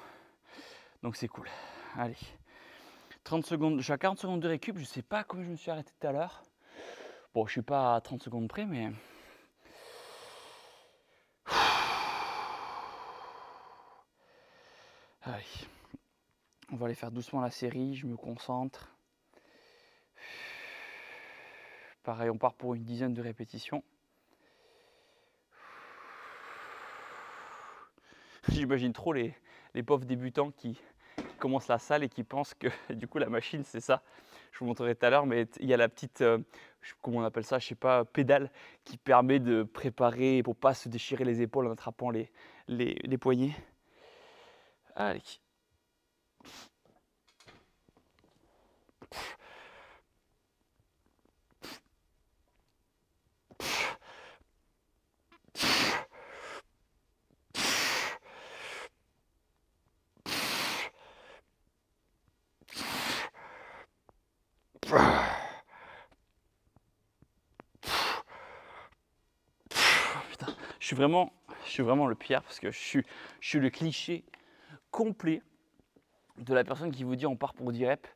Donc c'est cool. Allez. 30 secondes, je suis à 40 secondes de récup, je sais pas combien je me suis arrêté tout à l'heure. Bon, je suis pas à 30 secondes près, mais. Allez. On va aller faire doucement la série, je me concentre. Pareil, on part pour une dizaine de répétitions. J'imagine trop les pauvres débutants qui commencent la salle et qui pensent que du coup la machine c'est ça. Je vous montrerai tout à l'heure, mais il y a la petite, comment on appelle ça, je sais pas, pédale qui permet de préparer pour pas se déchirer les épaules en attrapant les poignets. Allez. Putain, je suis vraiment le pire parce que je suis le cliché complet de la personne qui vous dit on part pour 10 reps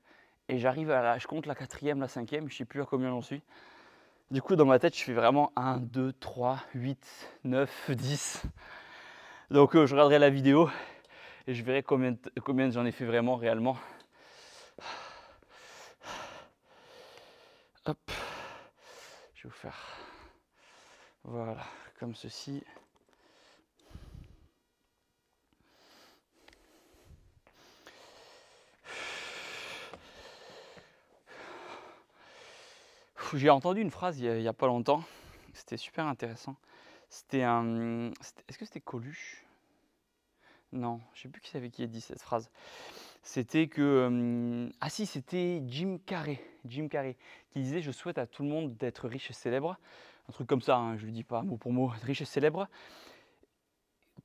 et je compte la 4e, la 5e, je sais plus à combien j'en suis. Du coup, dans ma tête, je fais vraiment 1, 2, 3, 8, 9, 10. Donc, je regarderai la vidéo et je verrai combien j'en ai fait vraiment, réellement. Hop. Je vais vous faire. Voilà, comme ceci. J'ai entendu une phrase il y a pas longtemps, c'était super intéressant. C'était un est-ce que c'était Coluche? Non, je sais plus qui a dit cette phrase. C'était que, ah si, c'était Jim Carrey qui disait: «Je souhaite à tout le monde d'être riche et célèbre». Un truc comme ça, hein, je le dis pas mot pour mot, être riche et célèbre,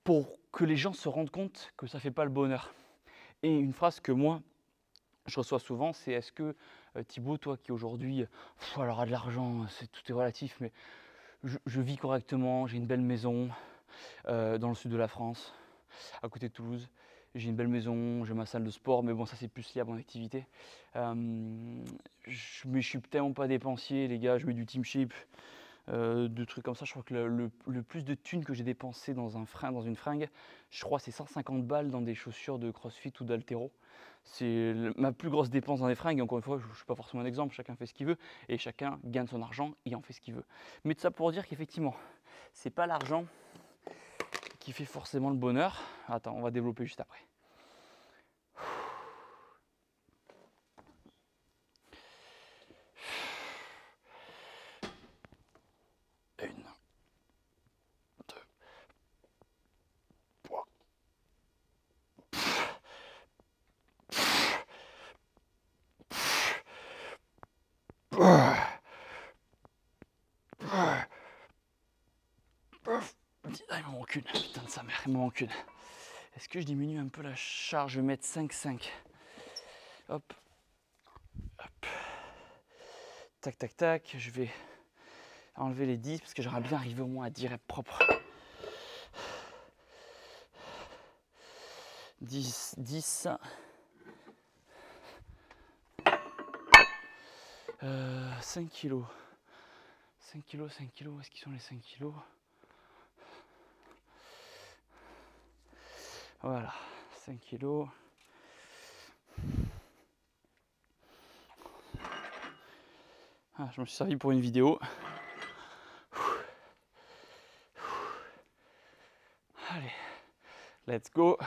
pour que les gens se rendent compte que ça fait pas le bonheur. Et une phrase que moi, je reçois souvent, c'est: «Est-ce que, Thibaut, toi qui aujourd'hui, alors a de l'argent, tout est relatif, mais je vis correctement, j'ai une belle maison, dans le sud de la France, à côté de Toulouse. J'ai une belle maison, j'ai ma salle de sport, mais bon, ça c'est plus lié à mon activité. Mais je suis tellement pas dépensier, les gars, je mets du Teamship, de trucs comme ça. Je crois que le plus de thunes que j'ai dépensé dans dans une fringue, je crois c'est 150 balles dans des chaussures de CrossFit ou d'haltéro. C'est ma plus grosse dépense dans les fringues. Et encore une fois, je ne suis pas forcément un exemple, chacun fait ce qu'il veut et chacun gagne son argent et en fait ce qu'il veut. Mais tout ça pour dire qu'effectivement, c'est pas l'argent qui fait forcément le bonheur. Attends, on va développer juste après. Une, deux, trois. Ah, il me manque une, putain de sa mère, il me manque une. Est-ce que je diminue un peu la charge? Je vais mettre 5,5. Hop. Hop. Tac, tac, tac. Je vais enlever les 10 parce que j'aimerais bien arriver au moins à 10 reps propres. 10, 10. 5 kilos. 5 kilos, 5 kilos. Où est-ce qu'ils sont les 5 kilos? Voilà, 5 kilos. Ah, je me suis servi pour une vidéo. Allez, let's go.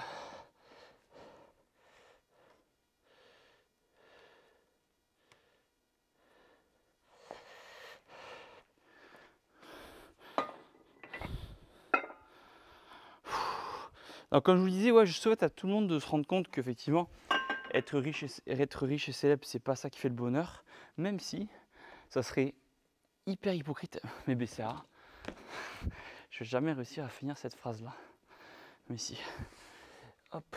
Alors, comme je vous le disais, ouais, je souhaite à tout le monde de se rendre compte qu'effectivement, être riche et célèbre, c'est pas ça qui fait le bonheur, même si ça serait hyper hypocrite, mais BCA. Je vais jamais réussir à finir cette phrase-là. Mais si. Hop.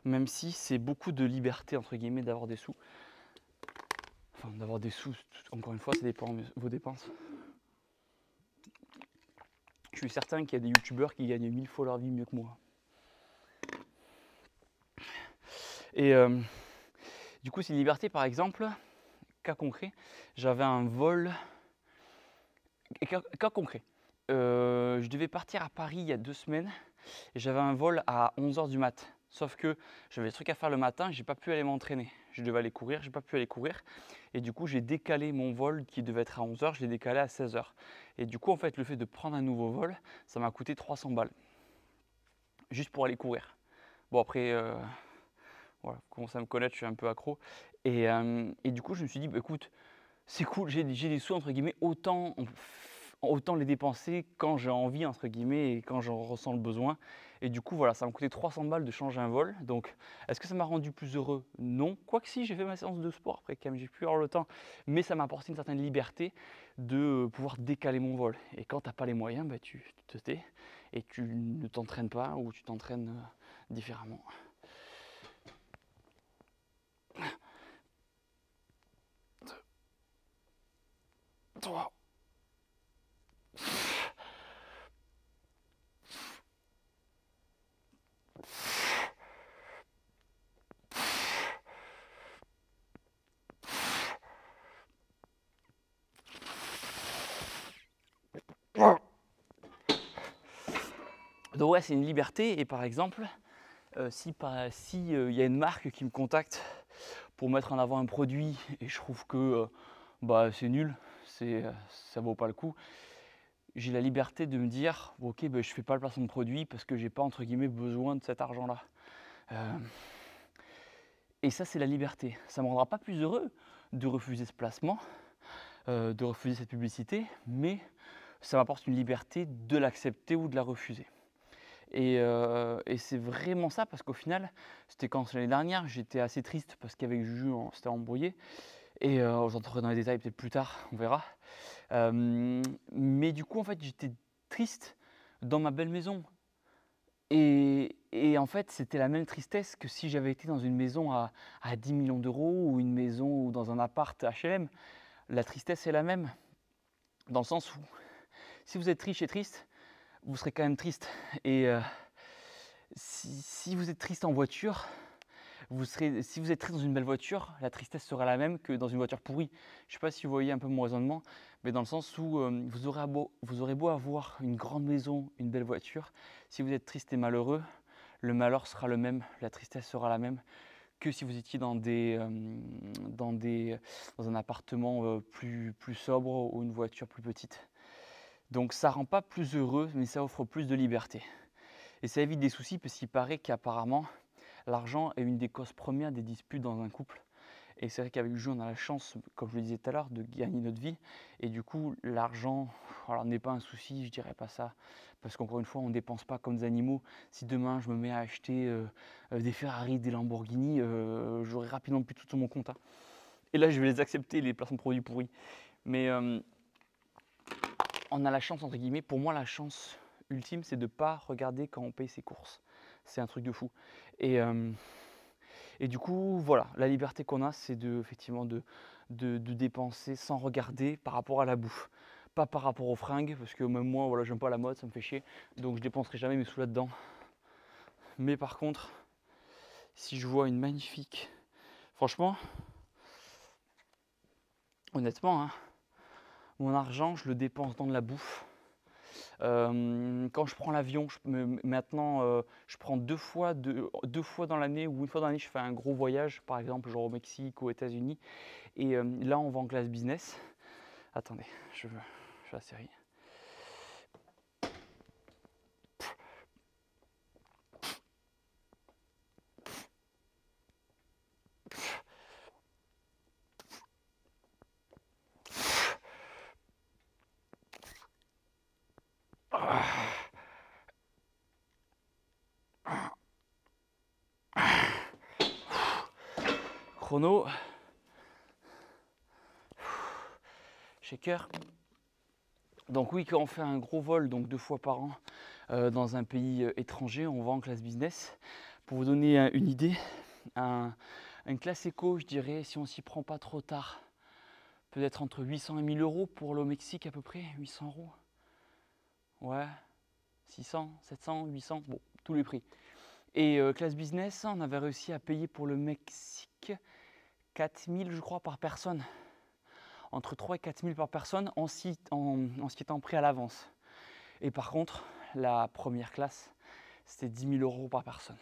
Même si c'est beaucoup de liberté, entre guillemets, d'avoir des sous. Enfin, d'avoir des sous, encore une fois, ça dépend de vos dépenses. Je suis certain qu'il y a des youtubeurs qui gagnent 1000 fois leur vie mieux que moi. Et du coup, c'est une liberté, par exemple, cas concret, j'avais un vol. Cas concret, je devais partir à Paris il y a 2 semaines et j'avais un vol à 11h du mat'. Sauf que j'avais des trucs à faire le matin, j'ai pas pu aller m'entraîner. Je devais aller courir, j'ai pas pu aller courir. Et du coup, j'ai décalé mon vol qui devait être à 11h, je l'ai décalé à 16h. Et du coup, en fait, le fait de prendre un nouveau vol, ça m'a coûté 300 balles. Juste pour aller courir. Bon, après, voilà, vous commencez à me connaître, je suis un peu accro. Et du coup, je me suis dit, bah, écoute, c'est cool, j'ai des sous, entre guillemets, autant les dépenser quand j'ai envie, entre guillemets, et quand j'en ressens le besoin. Et du coup, voilà, ça m'a coûté 300 balles de changer un vol. Donc, est-ce que ça m'a rendu plus heureux? Non. Quoique si, j'ai fait ma séance de sport après, quand même, j'ai pu avoir le temps. Mais ça m'a apporté une certaine liberté de pouvoir décaler mon vol. Et quand tu n'as pas les moyens, bah, tu te tais et tu ne t'entraînes pas ou tu t'entraînes différemment. 3. Donc ouais, c'est une liberté. Et par exemple, si y a une marque qui me contacte pour mettre en avant un produit et je trouve que bah, c'est nul, ça vaut pas le coup, j'ai la liberté de me dire ok, bah, je fais pas le placement de produit parce que j'ai pas entre guillemets besoin de cet argent-là. Et ça, c'est la liberté. Ça ne me rendra pas plus heureux de refuser ce placement, de refuser cette publicité, mais ça m'apporte une liberté de l'accepter ou de la refuser. Et c'est vraiment ça, parce qu'au final, c'était quand l'année dernière, j'étais assez triste parce qu'avec Juju, on s'était embrouillé. Et j'entrerai dans les détails peut-être plus tard, on verra. Mais du coup, en fait, j'étais triste dans ma belle maison. Et en fait, c'était la même tristesse que si j'avais été dans une maison à 10 millions d'euros ou une maison ou dans un appart HLM. La tristesse est la même, dans le sens où si vous êtes riche et triste, vous serez quand même triste. Et si vous êtes triste en voiture, si vous êtes triste dans une belle voiture, la tristesse sera la même que dans une voiture pourrie. Je ne sais pas si vous voyez un peu mon raisonnement, mais dans le sens où vous aurez beau avoir une grande maison, une belle voiture, si vous êtes triste et malheureux, le malheur sera le même, la tristesse sera la même que si vous étiez dans un appartement plus sobre ou une voiture plus petite. Donc ça ne rend pas plus heureux, mais ça offre plus de liberté. Et ça évite des soucis, parce qu'il paraît qu'apparemment, l'argent est une des causes premières des disputes dans un couple. Et c'est vrai qu'avec Juju, on a la chance, comme je le disais tout à l'heure, de gagner notre vie. Et du coup, l'argent n'est pas un souci, je dirais pas ça. Parce qu'encore une fois, on ne dépense pas comme des animaux. Si demain, je me mets à acheter des Ferrari, des Lamborghini, j'aurai rapidement plus tout sur mon compte. Hein. Et là, je vais les accepter, les placements de produits pourris. Mais on a la chance, entre guillemets. Pour moi, la chance ultime, c'est de ne pas regarder quand on paye ses courses. C'est un truc de fou. Et du coup, voilà, la liberté qu'on a, c'est effectivement de dépenser sans regarder par rapport à la bouffe. Pas par rapport aux fringues, parce que même moi, voilà, j'aime pas la mode, ça me fait chier. Donc je dépenserai jamais mes sous là-dedans. Mais par contre, si je vois une magnifique... Franchement, honnêtement, hein, mon argent, je le dépense dans de la bouffe. Quand je prends l'avion, maintenant, je prends deux fois dans l'année ou une fois dans l'année, je fais un gros voyage, par exemple, genre au Mexique ou aux États-Unis. Et là, on va en classe business. Attendez, je fais la série. Chrono. Shaker. Donc oui, quand on fait un gros vol, donc 2 fois par an, dans un pays étranger, on va en classe business. Pour vous donner une idée, une classe éco, je dirais, si on s'y prend pas trop tard, peut-être entre 800 et 1000 euros pour le Mexique à peu près, 800 euros. Ouais, 600, 700, 800, bon, tous les prix. Et classe business, on avait réussi à payer pour le Mexique 4000, je crois, par personne. Entre 3 et 4 000 par personne en ce qui étant pris à l'avance. Et par contre, la première classe, c'était 10 000 euros par personne.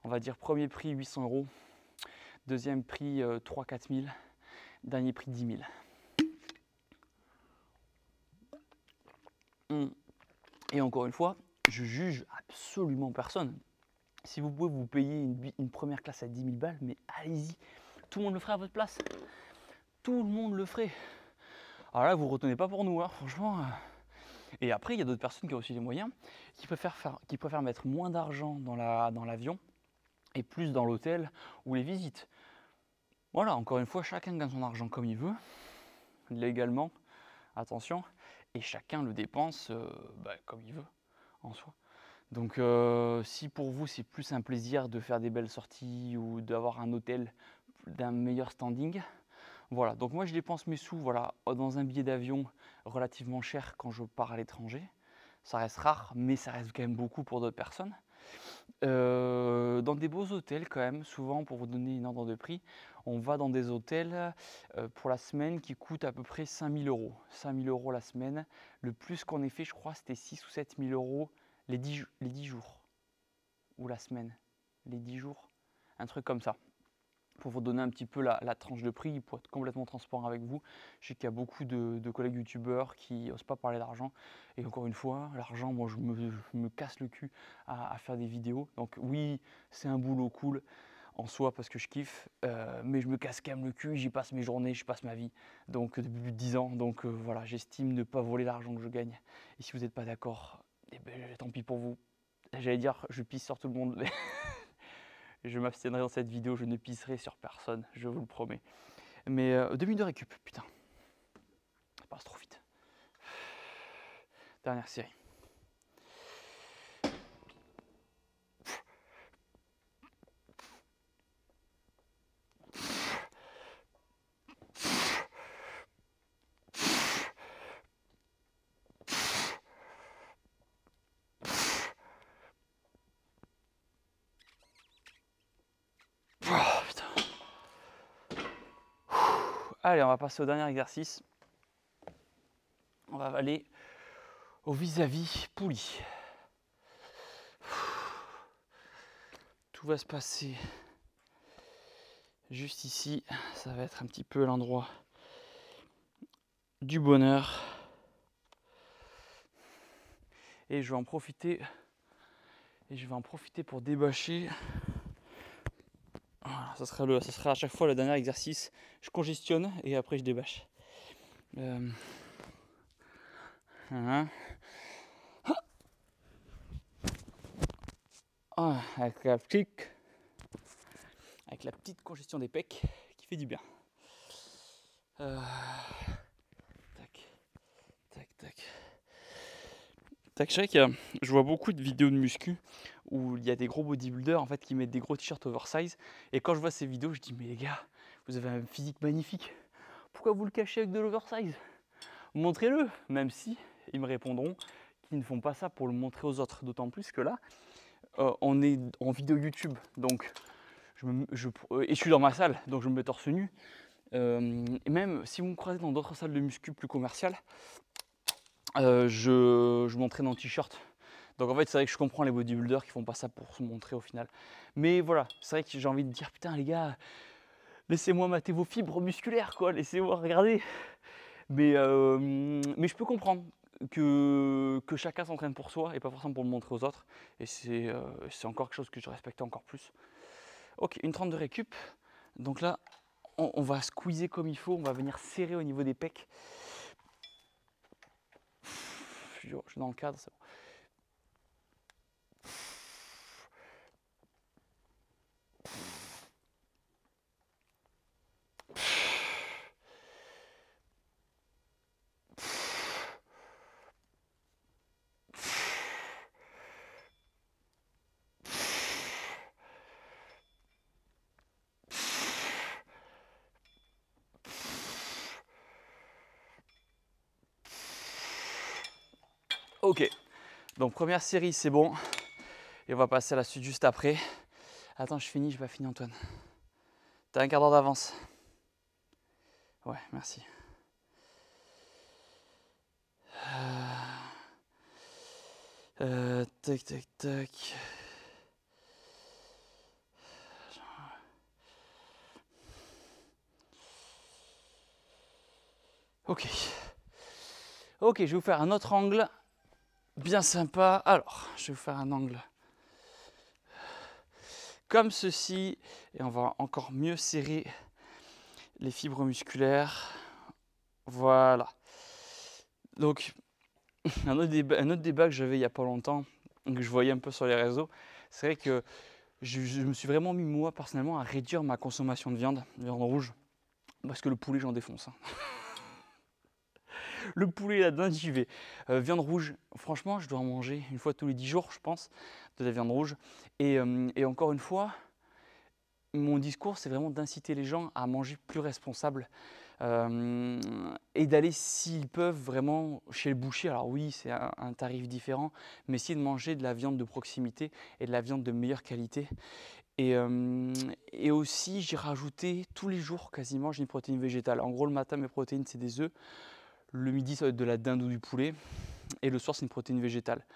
On va dire premier prix 800 euros, deuxième prix 3-4 000, dernier prix 10 000. Et encore une fois, je juge absolument personne. Si vous pouvez vous payer une première classe à 10 000 balles, mais allez-y, tout le monde le ferait à votre place. Tout le monde le ferait. Alors là, vous ne retenez pas pour nous, hein, franchement. Et après, il y a d'autres personnes qui ont aussi les moyens, qui préfèrent mettre moins d'argent dans l'avion et plus dans l'hôtel ou les visites. Voilà, encore une fois, chacun gagne son argent comme il veut, légalement, attention, et chacun le dépense comme il veut, en soi. Donc si pour vous c'est plus un plaisir de faire des belles sorties ou d'avoir un hôtel d'un meilleur standing, voilà. Donc moi je dépense mes sous dans un billet d'avion relativement cher quand je pars à l'étranger. Ça reste rare, mais ça reste quand même beaucoup pour d'autres personnes. Dans des beaux hôtels quand même, souvent pour vous donner une ordre de prix, on va dans des hôtels pour la semaine qui coûtent à peu près 5 000 euros. 5 000 euros la semaine. Le plus qu'on ait fait, je crois, c'était 6 ou 7 000 euros les 10 jours. Ou la semaine. Les 10 jours. Un truc comme ça. Pour vous donner un petit peu la tranche de prix, pour être complètement transparent avec vous, je sais qu'il y a beaucoup de collègues youtubeurs qui n'osent pas parler d'argent. Et encore une fois, l'argent, moi je me casse le cul à faire des vidéos. Donc oui, c'est un boulot cool. en soi parce que je kiffe, mais je me casse quand même le cul, j'y passe mes journées, j'y passe ma vie, donc depuis plus de 10 ans, donc voilà, j'estime ne pas voler l'argent que je gagne. Et si vous n'êtes pas d'accord, eh ben, tant pis pour vous. J'allais dire, je pisse sur tout le monde, mais je m'abstiendrai dans cette vidéo, je ne pisserai sur personne, je vous le promets. Mais 2 minutes de récup, putain, ça passe trop vite. Dernière série. Oh, putain. Allez, on va passer au dernier exercice. On va aller au vis-à-vis poulie. Tout va se passer juste ici. Ça va être un petit peu l'endroit du bonheur. Et je vais en profiter. Et je vais en profiter pour débâcher. Voilà, ça sera à chaque fois le dernier exercice. Je congestionne et après je débâche. Voilà. Ah, avec la petite congestion des pecs qui fait du bien. Tac, tac, tac. Tac, je vois beaucoup de vidéos de muscu où il y a des gros bodybuilders en fait qui mettent des gros t-shirts oversize. Et quand je vois ces vidéos, je dis mais les gars, vous avez un physique magnifique. Pourquoi vous le cachez avec de l'oversize? Montrez-le, même si ils me répondront qu'ils ne font pas ça pour le montrer aux autres. D'autant plus que là, on est en vidéo YouTube, donc je suis dans ma salle, donc je me mets torse nu. Et même si vous me croisez dans d'autres salles de muscu plus commerciales, je m'entraîne en t-shirt. Donc en fait, c'est vrai que je comprends les bodybuilders qui font pas ça pour se montrer au final. Mais voilà, c'est vrai que j'ai envie de dire putain les gars, laissez-moi mater vos fibres musculaires quoi, laissez-moi regarder. Mais je peux comprendre que chacun s'entraîne pour soi et pas forcément pour le montrer aux autres. Et c'est encore quelque chose que je respecte encore plus. Ok, une 30 de récup. Donc là, on va squeezer comme il faut, on va venir serrer au niveau des pecs. Je suis dans le cadre, c'est bon. Ok, donc première série, c'est bon. Et on va passer à la suite juste après. Attends, je finis, j'ai pas fini Antoine. T'as un quart d'heure d'avance. Ouais, merci. Tac, tac, tac. Ok. Ok, je vais vous faire un autre angle bien sympa. Alors, je vais vous faire un angle comme ceci. Et on va encore mieux serrer les fibres musculaires. Voilà. Donc, un autre débat que j'avais il n'y a pas longtemps, que je voyais un peu sur les réseaux, c'est vrai que je me suis vraiment mis, moi, personnellement, à réduire ma consommation de viande rouge. Parce que le poulet, j'en défonce. Hein. Le poulet, la dinde, j'y vais. Viande rouge, franchement, je dois en manger une fois tous les 10 jours, je pense, de la viande rouge. Et encore une fois, mon discours, c'est vraiment d'inciter les gens à manger plus responsable et d'aller, s'ils peuvent, vraiment chez le boucher. Alors oui, c'est un tarif différent, mais essayer de manger de la viande de proximité et de la viande de meilleure qualité. Et aussi, j'ai rajouté tous les jours quasiment, j'ai une protéine végétale. En gros, le matin, mes protéines, c'est des œufs. Le midi, ça va être de la dinde ou du poulet. Et le soir, c'est une protéine végétale.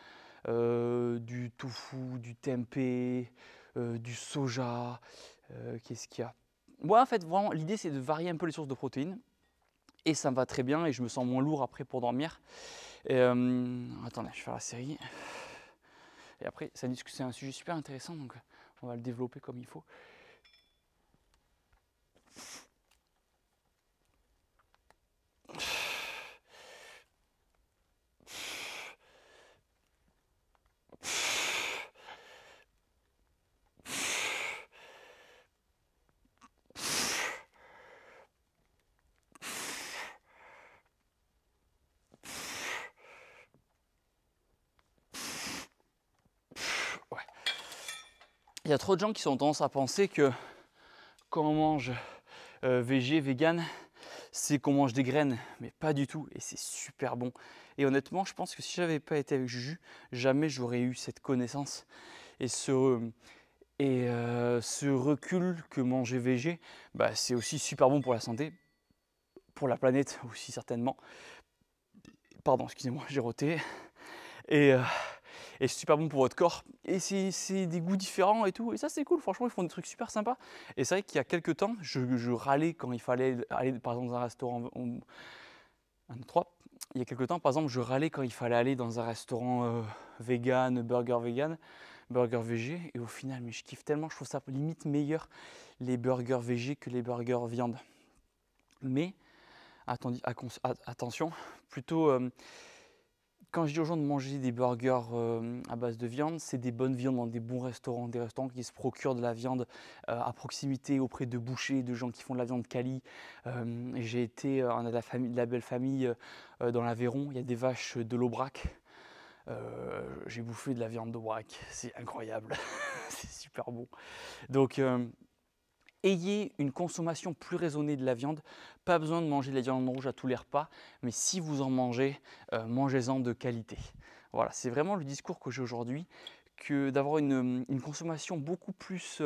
Du tofu, du tempeh, du soja. Qu'est-ce qu'il y a? Moi, en fait, vraiment, l'idée, c'est de varier un peu les sources de protéines. Et ça me va très bien et je me sens moins lourd après pour dormir. Attendez, je vais faire la série. Et après, c'est un sujet super intéressant, donc on va le développer comme il faut. il y a trop de gens qui ont tendance à penser que quand on mange végé, vegan, c'est qu'on mange des graines, mais pas du tout, et c'est super bon. Et honnêtement, je pense que si j'avais pas été avec Juju, jamais j'aurais eu cette connaissance et ce recul que manger végé, bah, c'est aussi super bon pour la santé, pour la planète aussi certainement. Pardon, excusez-moi, j'ai roté. Et, euh, et c'est super bon pour votre corps. Et c'est des goûts différents et tout. Et ça, c'est cool. Franchement, ils font des trucs super sympas. Et c'est vrai qu'il y a quelques temps, je râlais quand il fallait aller, par exemple, dans un restaurant. Un, deux, trois. Il y a quelques temps, par exemple, je râlais quand il fallait aller dans un restaurant vegan, burger végé. Et au final, mais je kiffe tellement. Je trouve ça limite meilleur les burgers végé que les burgers viande. Mais, attention, plutôt. Quand je dis aux gens de manger des burgers à base de viande, c'est des bonnes viandes dans des bons restaurants, des restaurants qui se procurent de la viande à proximité auprès de bouchers, de gens qui font de la viande quali. J'ai été dans la belle famille dans l'Aveyron, il y a des vaches de l'Aubrac. J'ai bouffé de la viande d'Aubrac, c'est incroyable, c'est super bon. Donc ayez une consommation plus raisonnée de la viande. Pas besoin de manger de la viande rouge à tous les repas, mais si vous en mangez, mangez-en de qualité. Voilà, c'est vraiment le discours que j'ai aujourd'hui, que d'avoir une consommation beaucoup plus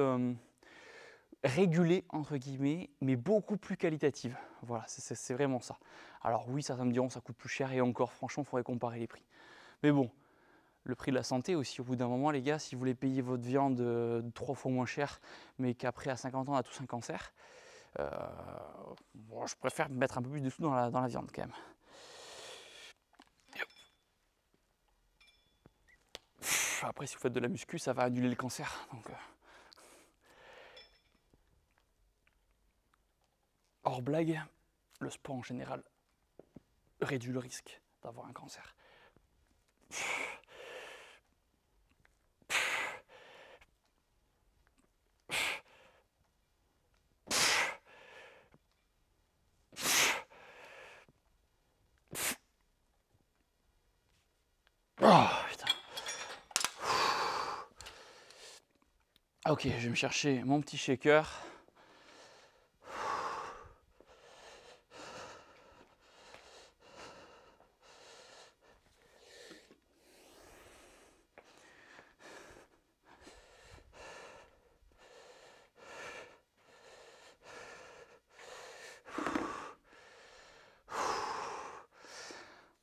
régulée, entre guillemets, mais beaucoup plus qualitative. Voilà, c'est vraiment ça. Alors oui, certains me diront ça coûte plus cher, et encore, franchement, il faudrait comparer les prix. Mais bon, le prix de la santé aussi, au bout d'un moment, les gars, si vous voulez payer votre viande 3 fois moins cher, mais qu'après à 50 ans, on a tous un cancer, bon, je préfère mettre un peu plus de sous dans la viande quand même. Après, si vous faites de la muscu, ça va annuler le cancer. Donc, hors blague, le sport en général réduit le risque d'avoir un cancer. Oh putain. Ok, je vais me chercher mon petit shaker.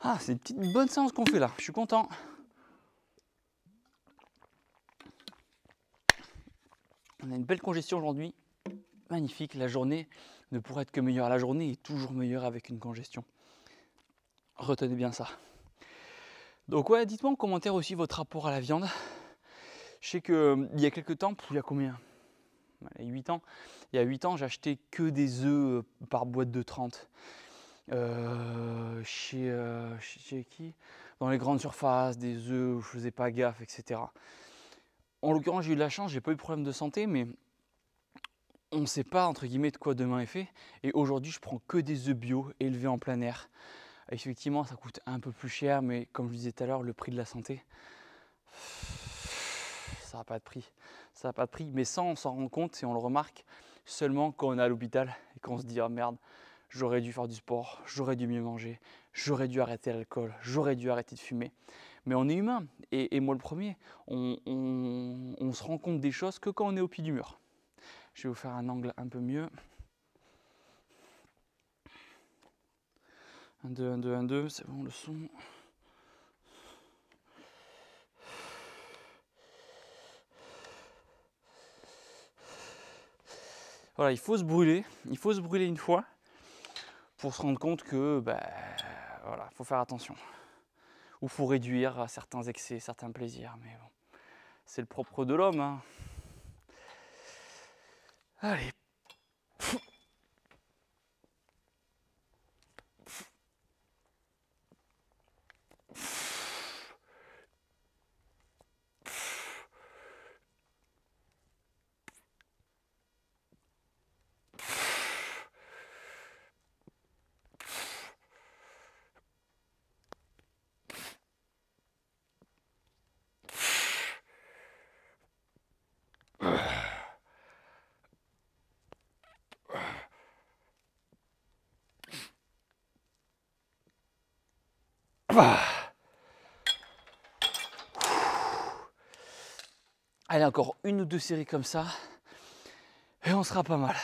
Ah, c'est une petite bonne séance qu'on fait là, je suis content. On a une belle congestion aujourd'hui, magnifique, la journée ne pourrait être que meilleure. La journée est toujours meilleure avec une congestion. Retenez bien ça. Donc ouais, dites-moi en commentaire aussi votre rapport à la viande. Je sais qu'il y a quelques temps, il y a combien ? Il y a 8 ans. Il y a 8 ans, j'achetais que des œufs par boîte de 30. Chez qui ? Dans les grandes surfaces, des œufs où je faisais pas gaffe, etc. En l'occurrence, j'ai eu de la chance, j'ai pas eu de problème de santé, mais on ne sait pas entre guillemets de quoi demain est fait. Et aujourd'hui, je prends que des œufs bio élevés en plein air. Effectivement, ça coûte un peu plus cher, mais comme je disais tout à l'heure, le prix de la santé, ça n'a pas de prix. Ça n'a pas de prix, mais ça, on s'en rend compte et on le remarque seulement quand on est à l'hôpital et qu'on se dit « Ah merde, j'aurais dû faire du sport, j'aurais dû mieux manger, j'aurais dû arrêter l'alcool, j'aurais dû arrêter de fumer. » Mais on est humain, et moi le premier, on se rend compte des choses que quand on est au pied du mur. Je vais vous faire un angle un peu mieux. 1, 2, 1, 2, 1, 2, c'est bon le son. Voilà, il faut se brûler une fois pour se rendre compte que, voilà, faut faire attention. Ou faut réduire certains excès, certains plaisirs, mais bon, c'est le propre de l'homme. Hein. Allez. Allez, encore une ou deux séries comme ça. Et on sera pas mal.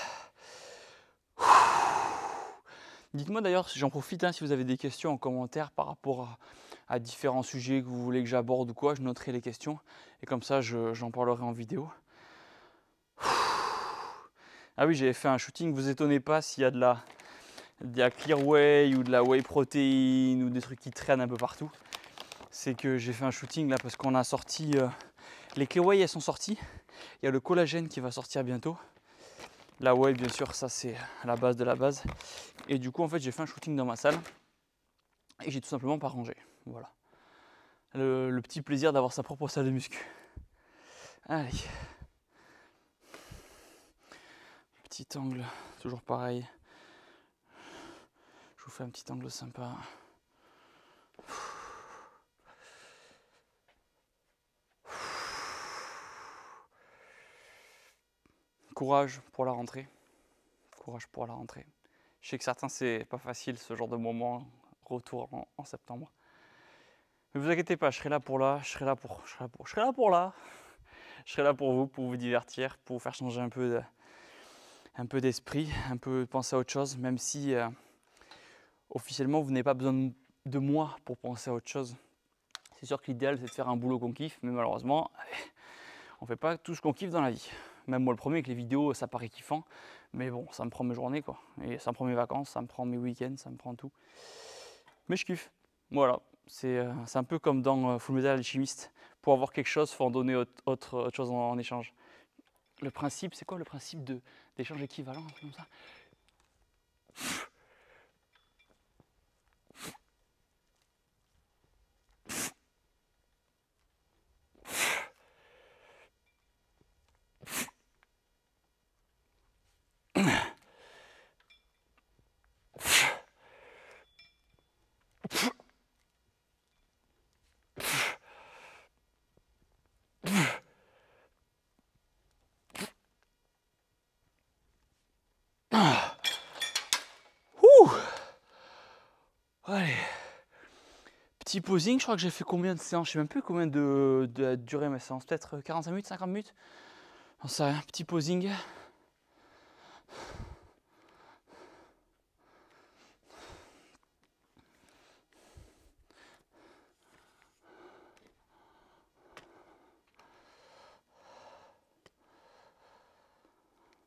Dites-moi d'ailleurs, j'en profite, hein, si vous avez des questions en commentaire par rapport à différents sujets que vous voulez que j'aborde ou quoi, je noterai les questions. Et comme ça, j'en parlerai en vidéo. Ah oui, j'avais fait un shooting, vous étonnez pas s'il y a de la clear whey ou de la whey protéine ou des trucs qui traînent un peu partout. C'est que j'ai fait un shooting là parce qu'on a sorti... les clear whey, elles sont sorties. Il y a le collagène qui va sortir bientôt. La whey, bien sûr, ça c'est la base de la base. Et du coup, en fait, j'ai fait un shooting dans ma salle et j'ai tout simplement pas rangé. Voilà. Le petit plaisir d'avoir sa propre salle de muscu. Allez. Petit angle, toujours pareil. Je vous fais un petit angle sympa. Courage pour la rentrée. Courage pour la rentrée. Je sais que certains, c'est pas facile ce genre de moment, retour en septembre. Mais vous inquiétez pas, je serai là pour là, je serai là pour vous divertir, pour vous faire changer un peu d'esprit, un peu penser à autre chose, même si officiellement vous n'avez pas besoin de moi pour penser à autre chose. C'est sûr que l'idéal c'est de faire un boulot qu'on kiffe, mais malheureusement, on ne fait pas tout ce qu'on kiffe dans la vie. Même moi le premier, avec les vidéos, ça paraît kiffant, mais bon, ça me prend mes journées quoi. Et ça me prend mes vacances, ça me prend mes week-ends, ça me prend tout. Mais je kiffe. Voilà, c'est un peu comme dans Fullmetal Alchemist. Pour avoir quelque chose, il faut en donner autre chose en échange. Le principe, c'est quoi le principe d'échange équivalent, un peu comme ça? Allez. Petit posing, je crois que j'ai fait combien de séances? Je sais même plus combien de durée mes séances. Peut-être 45 minutes, 50 minutes? J'en sais rien. Petit posing.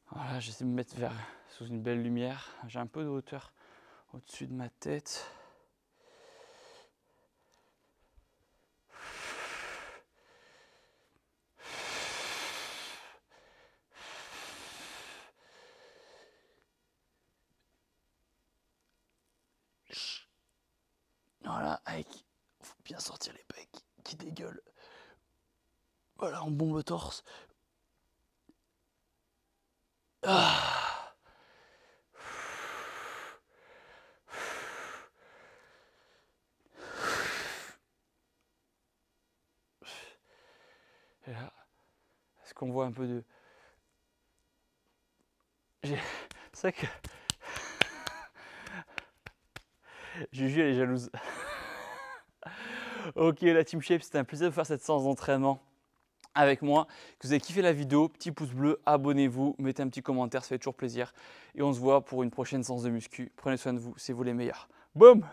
Voilà, j'essaie de me mettre sous une belle lumière. J'ai un peu de hauteur au-dessus de ma tête. Voilà, il faut bien sortir les pecs qui dégueulent. Voilà, on bombe le torse. Ah. Et là, est-ce qu'on voit un peu de... C'est vrai que... Juju, elle est jalouse. Ok, la Team Shape, c'était un plaisir de faire cette séance d'entraînement avec moi. Que vous avez kiffé la vidéo, petit pouce bleu, abonnez-vous, mettez un petit commentaire, ça fait toujours plaisir. Et on se voit pour une prochaine séance de muscu. Prenez soin de vous, c'est vous les meilleurs. Boum!